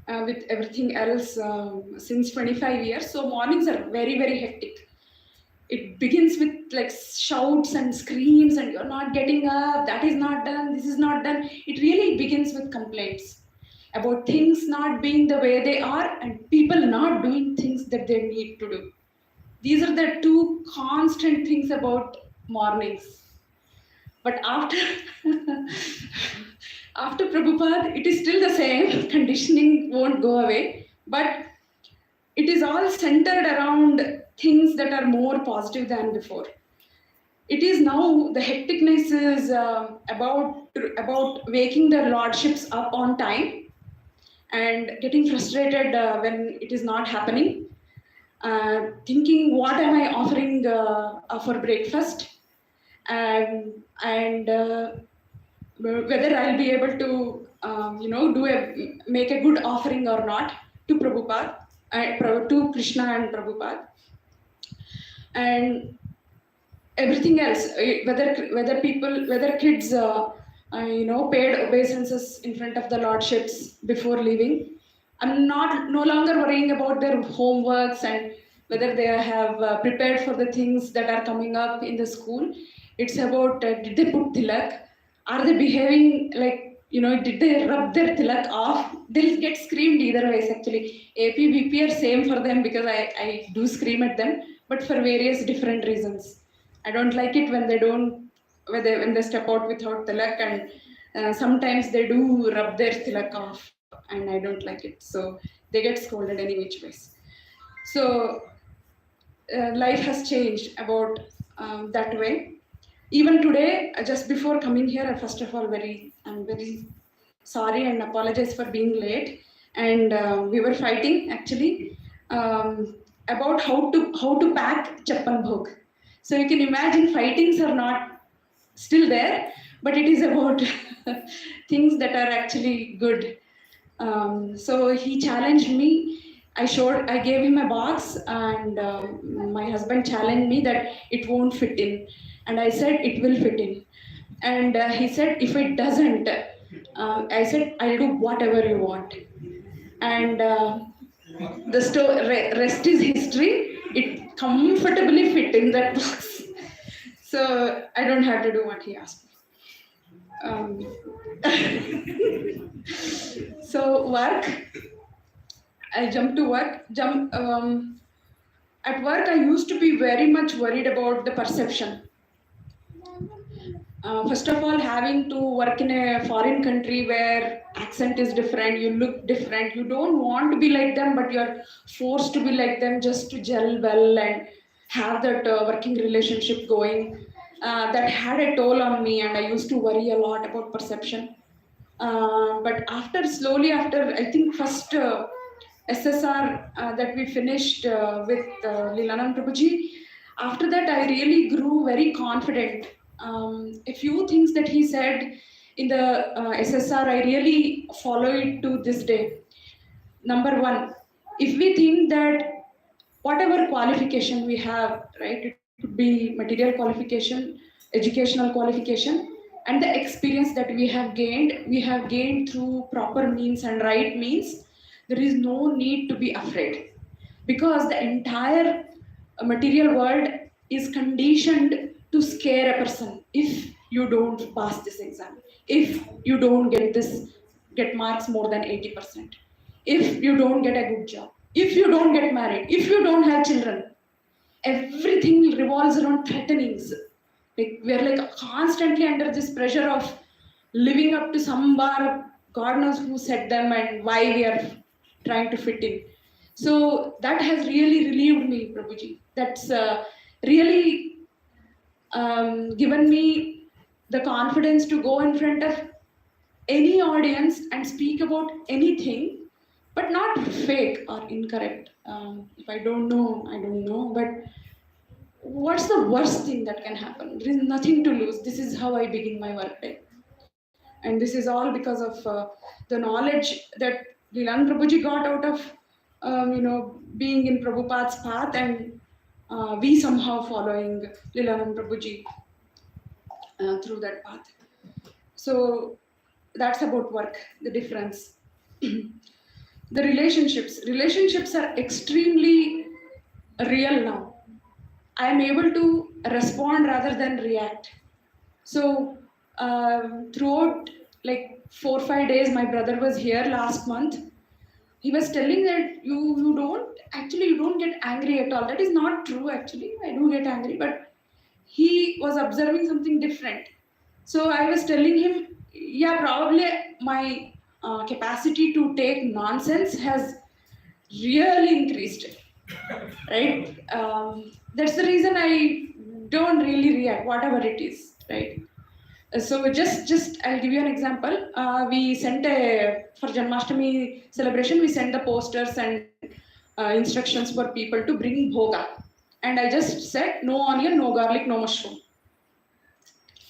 with everything else since 25 years. So mornings are very, very hectic. It begins with like shouts and screams and you're not getting up, that is not done, this is not done. It really begins with complaints about things not being the way they are and people not doing things that they need to do. These are the 2 constant things about mornings. But after Prabhupada, it is still the same. Conditioning won't go away. But it is all centered around things that are more positive than before. It is now, the hecticness is about waking the lordships up on time and getting frustrated when it is not happening. Thinking, what am I offering for breakfast? And whether I'll be able to, make a good offering or not to Prabhupada, to Krishna and Prabhupada, and everything else. Whether kids, paid obeisances in front of the lordships before leaving. I'm no longer worrying about their homeworks and whether they have prepared for the things that are coming up in the school. It's about did they put tilak? Are they behaving like, did they rub their tilak off? They'll get screamed either ways actually. AP, BP are same for them because I do scream at them, but for various different reasons. I don't like it when they step out without tilak, and sometimes they do rub their tilak off, and I don't like it. So they get scolded any which ways. So life has changed about that way. Even today, just before coming here, first of all, I'm very sorry and apologize for being late. And we were fighting actually about how to pack Chappan Bhog. So you can imagine fightings are not still there, but it is about things that are actually good. So he challenged me. I gave him a box, and my husband challenged me that it won't fit in. And I said, it will fit in. And he said, if it doesn't, I said, I'll do whatever you want. And the rest is history. It comfortably fit in that box. So I don't have to do what he asked me. Um, so work, I jump to work. At work, I used to be very much worried about the perception. First of all, having to work in a foreign country where accent is different, you look different, you don't want to be like them, but you're forced to be like them just to gel well and have that working relationship going. That had a toll on me, and I used to worry a lot about perception. But slowly after, I think first SSR that we finished with Lilananda Prabhuji, after that I really grew very confident. A few things that he said in the SSR, I really follow it to this day. Number one, if we think that whatever qualification we have, right, it could be material qualification, educational qualification, and the experience that we have gained through proper means and right means, there is no need to be afraid, because the entire material world is conditioned to scare a person. If you don't pass this exam, if you don't get marks more than 80%, if you don't get a good job, if you don't get married, if you don't have children, everything revolves around threatenings. Like we are like constantly under this pressure of living up to some bar, God knows who set them and why we are trying to fit in. So that has really relieved me, Prabhuji. That's really given me the confidence to go in front of any audience and speak about anything, but not fake or incorrect. If I don't know, I don't know. But what's the worst thing that can happen? There is nothing to lose. This is how I begin my workday. And this is all because of the knowledge that Lilananda Prabhuji got out of, being in Prabhupada's path, and we somehow following Lilananda Prabhuji through that path. So that's about work, the difference. The relationships are extremely real now. I am able to respond rather than react. So throughout like 4 or 5 days, my brother was here last month. He was telling that you don't get angry at all. That is not true actually. I do get angry, but he was observing something different. So I was telling him, yeah, probably my capacity to take nonsense has really increased, right? That's the reason I don't really react, whatever it is, right? So just I'll give you an example. We sent for Janmashtami celebration, we sent the posters and instructions for people to bring bhoga. And I just said, no onion, no garlic, no mushroom.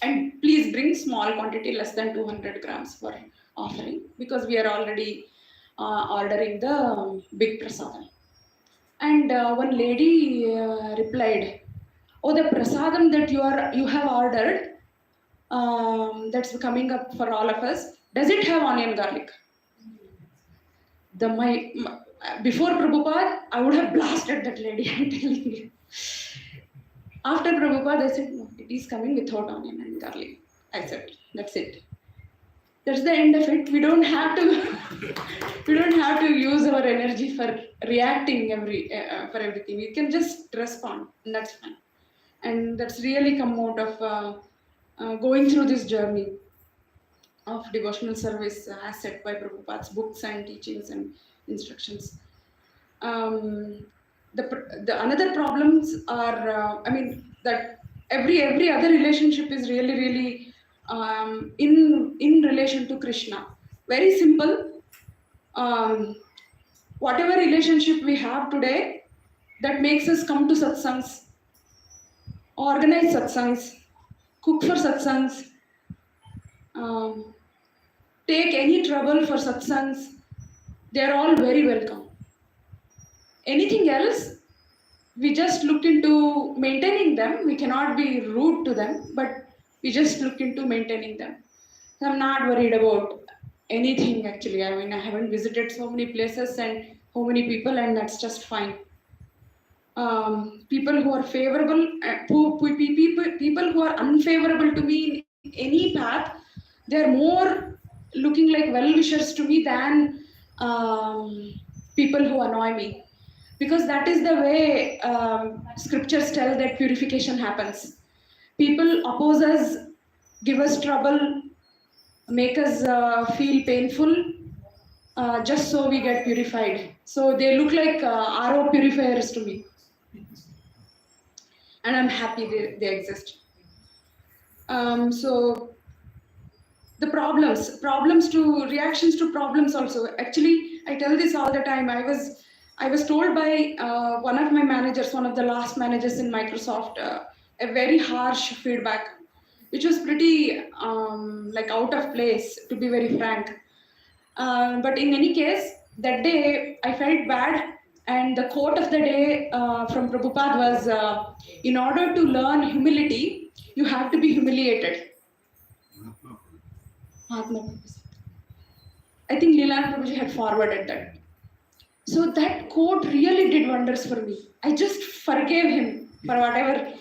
And please bring small quantity, less than 200 grams for offering, because we are already ordering the big prasadam. And one lady replied, oh, the prasadam that you have ordered, that's coming up for all of us, does it have onion garlic? Before Prabhupada, I would have blasted that lady, I'm telling you. After Prabhupada, I said, no, it is coming without onion and garlic. I said, that's it. That's the end of it. We don't have to use our energy for reacting for everything. We can just respond, and that's fine. And that's really come out of going through this journey of devotional service as set by Prabhupada's books and teachings and instructions. The another problems are, that every other relationship is really in relation to Krishna. Very simple. Whatever relationship we have today, that makes us come to satsangs, organize satsangs, cook for satsangs, take any trouble for satsangs, they are all very welcome. Anything else, we just look into maintaining them. We cannot be rude to them, but we just look into maintaining them. So I'm not worried about anything actually. I haven't visited so many places and so many people, and that's just fine. People who are favorable, people who are unfavorable to me in any path, They're more looking like well-wishers to me than people who annoy me. Because that is the way scriptures tell that purification happens. People oppose us, give us trouble, make us feel painful, just so we get purified. So they look like RO purifiers to me. And I'm happy they exist. So the reactions to problems also. Actually, I tell this all the time. I was told by one of my managers, one of the last managers in Microsoft, a very harsh feedback, which was pretty like out of place, to be very frank. But in any case, that day I felt bad, and the quote of the day from Prabhupada was, in order to learn humility, you have to be humiliated. I think Lilananda Prabhuji had forwarded that. So that quote really did wonders for me. I just forgave him for whatever.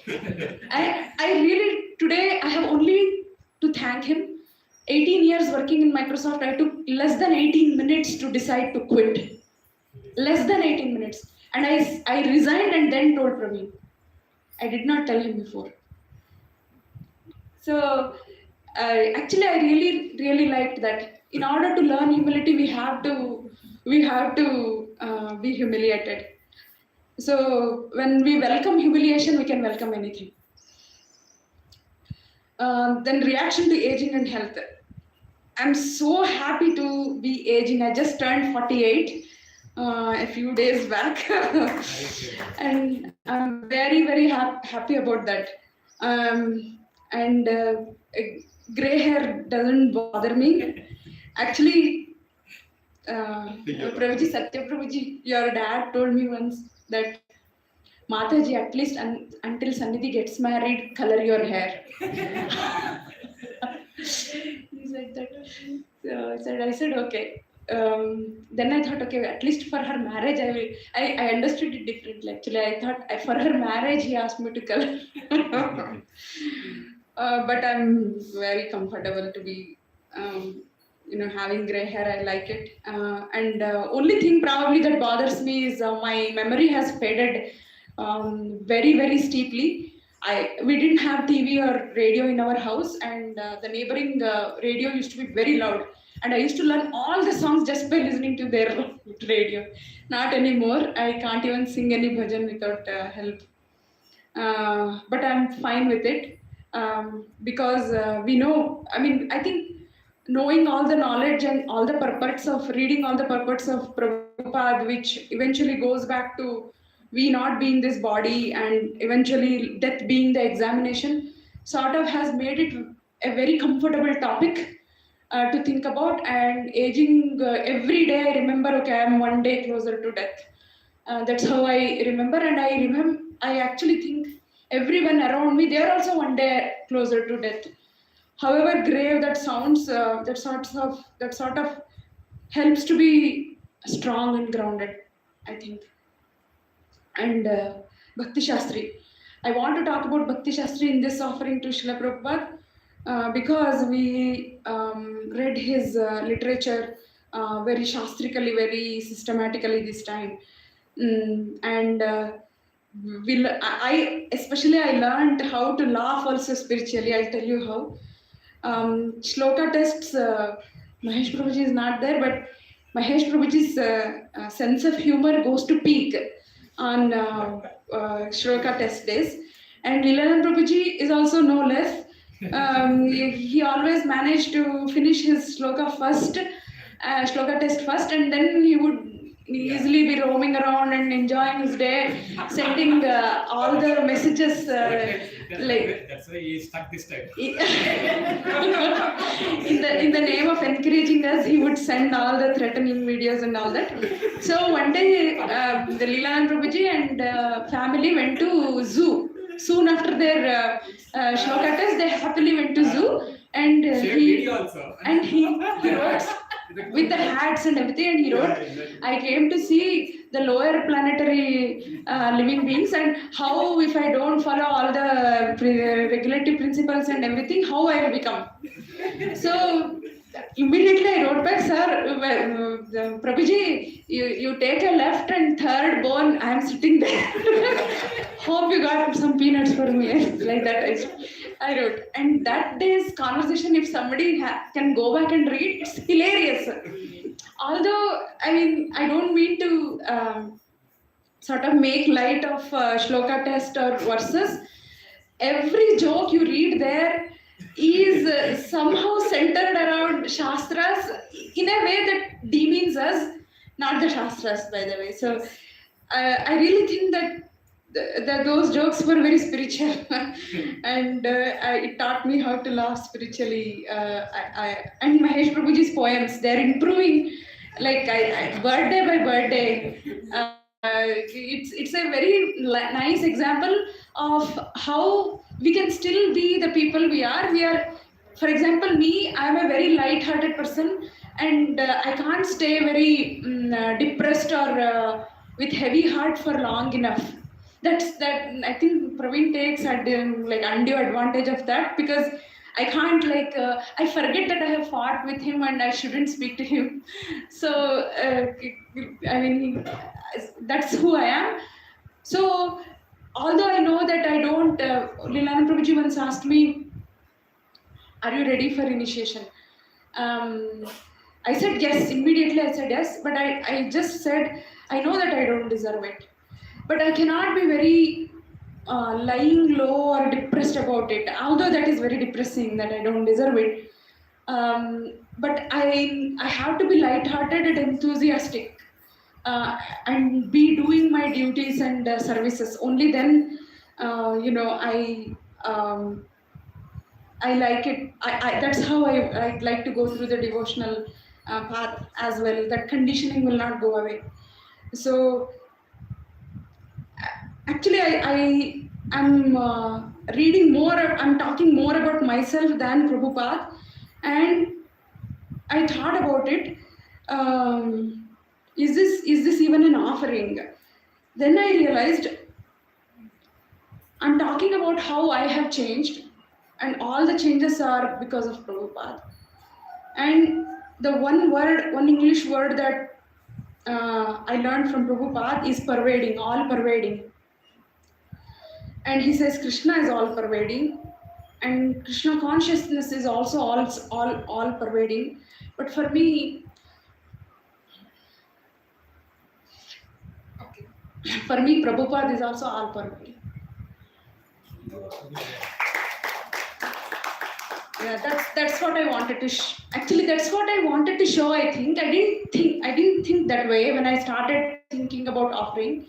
I really, today I have only to thank him. 18 years working in Microsoft, I took less than 18 minutes to decide to quit. Less than 18 minutes. And I resigned and then told Praveen. I did not tell him before. So actually, I really liked that. In order to learn humility, we have to be humiliated. So when we welcome humiliation, we can welcome anything. Then reaction to aging and health. I'm so happy to be aging. I just turned 48 a few days back, and I'm very happy about that. And gray hair doesn't bother me. Actually, Prabhuji, Satya Prabhuji, your dad told me once that Mataji, at least until Sannidhi gets married, color your hair. He said that. So I said okay. Then I thought, okay, at least for her marriage, I understood it differently. Actually, I thought for her marriage, he asked me to color. But I'm very comfortable to be, having gray hair. I like it. And only thing probably that bothers me is my memory has faded very steeply. We didn't have TV or radio in our house, and the neighboring radio used to be very loud. And I used to learn all the songs just by listening to their radio. Not anymore. I can't even sing any bhajan without help. But I'm fine with it because we know. I think knowing all the knowledge and all the purports of reading all the purports of Prabhupada, which eventually goes back to we not being this body and eventually death being the examination, sort of has made it a very comfortable topic to think about. And aging, every day I remember, okay, I'm one day closer to death. That's how I remember. And I actually think everyone around me, they're also one day closer to death. However grave that sounds, that sort of helps to be strong and grounded, I think. And Bhakti Shastri. I want to talk about Bhakti Shastri in this offering to Srila Prabhupada because we read his literature very shastrically, very systematically this time. And I learned how to laugh also spiritually. I'll tell you how. Shloka tests, Mahesh Prabhuji is not there, but Mahesh Prabhuji's sense of humor goes to peak on Shloka test days. And Lilananda Prabhuji is also no less. He always managed to finish his Shloka test first, and then he would easily be roaming around and enjoying his day, sending all the messages That's why he stuck this time. in the name of encouraging us, he would send all the threatening videos and all that. So one day, the Lilananda Prabhuji and family went to zoo. Soon after their Shloka test, they happily went to zoo, and he wrote with the hats and everything, and he wrote, I came to see the lower planetary living beings, and how if I don't follow all the regulative principles and everything, how I will become. So immediately I wrote back, sir, Prabhuji, you take a left and third bone, I am sitting there. Hope you got some peanuts for me. Like that I wrote. And that day's conversation, if somebody can go back and read, it's hilarious. Although, I mean, I don't mean to sort of make light of shloka test or verses. Every joke you read there is somehow centered around Shastras in a way that demeans us, not the Shastras, by the way. So I really think that those jokes were very spiritual and it taught me how to laugh spiritually. And Mahesh Prabhuji's poems, they're improving like birthday by birthday. It's a very nice example of how we can still be the people we are. For example, me, I'm a very light-hearted person, and I can't stay very depressed or with heavy heart for long enough. That I think Praveen takes undue advantage of that, because I can't I forget that I have fought with him and I shouldn't speak to him. So I mean, that's who I am. So although I know that I don't, Lilananda Prabhuji once asked me, are you ready for initiation? I said yes, immediately I said yes, but I just said, I know that I don't deserve it. But I cannot be very lying low or depressed about it, although that is very depressing that I don't deserve it. But I have to be light-hearted and enthusiastic and be doing my duties and services. Only then, I like it. That's how I like to go through the devotional path as well. That conditioning will not go away. So actually, I am reading more. I'm talking more about myself than Prabhupada, and I thought about it. Is this even an offering? Then I realized I'm talking about how I have changed, and all the changes are because of Prabhupada. And the one English word that I learned from Prabhupada is pervading, all pervading. And he says Krishna is all pervading, and Krishna consciousness is also all pervading. But for me, Prabhupada is also all pervading. Yeah, that's what I wanted to. Actually, that's what I wanted to show. I think I didn't think that way when I started thinking about offering.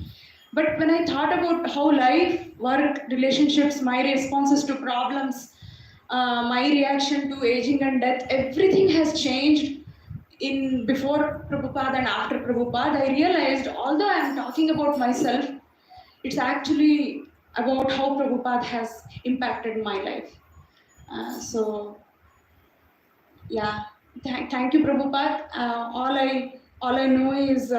But when I thought about how life, work, relationships, my responses to problems, my reaction to aging and death, everything has changed in before Prabhupada and after Prabhupada. I realized, although I am talking about myself, it's actually about how Prabhupada has impacted my life. So, yeah, thank you, Prabhupada. All I know is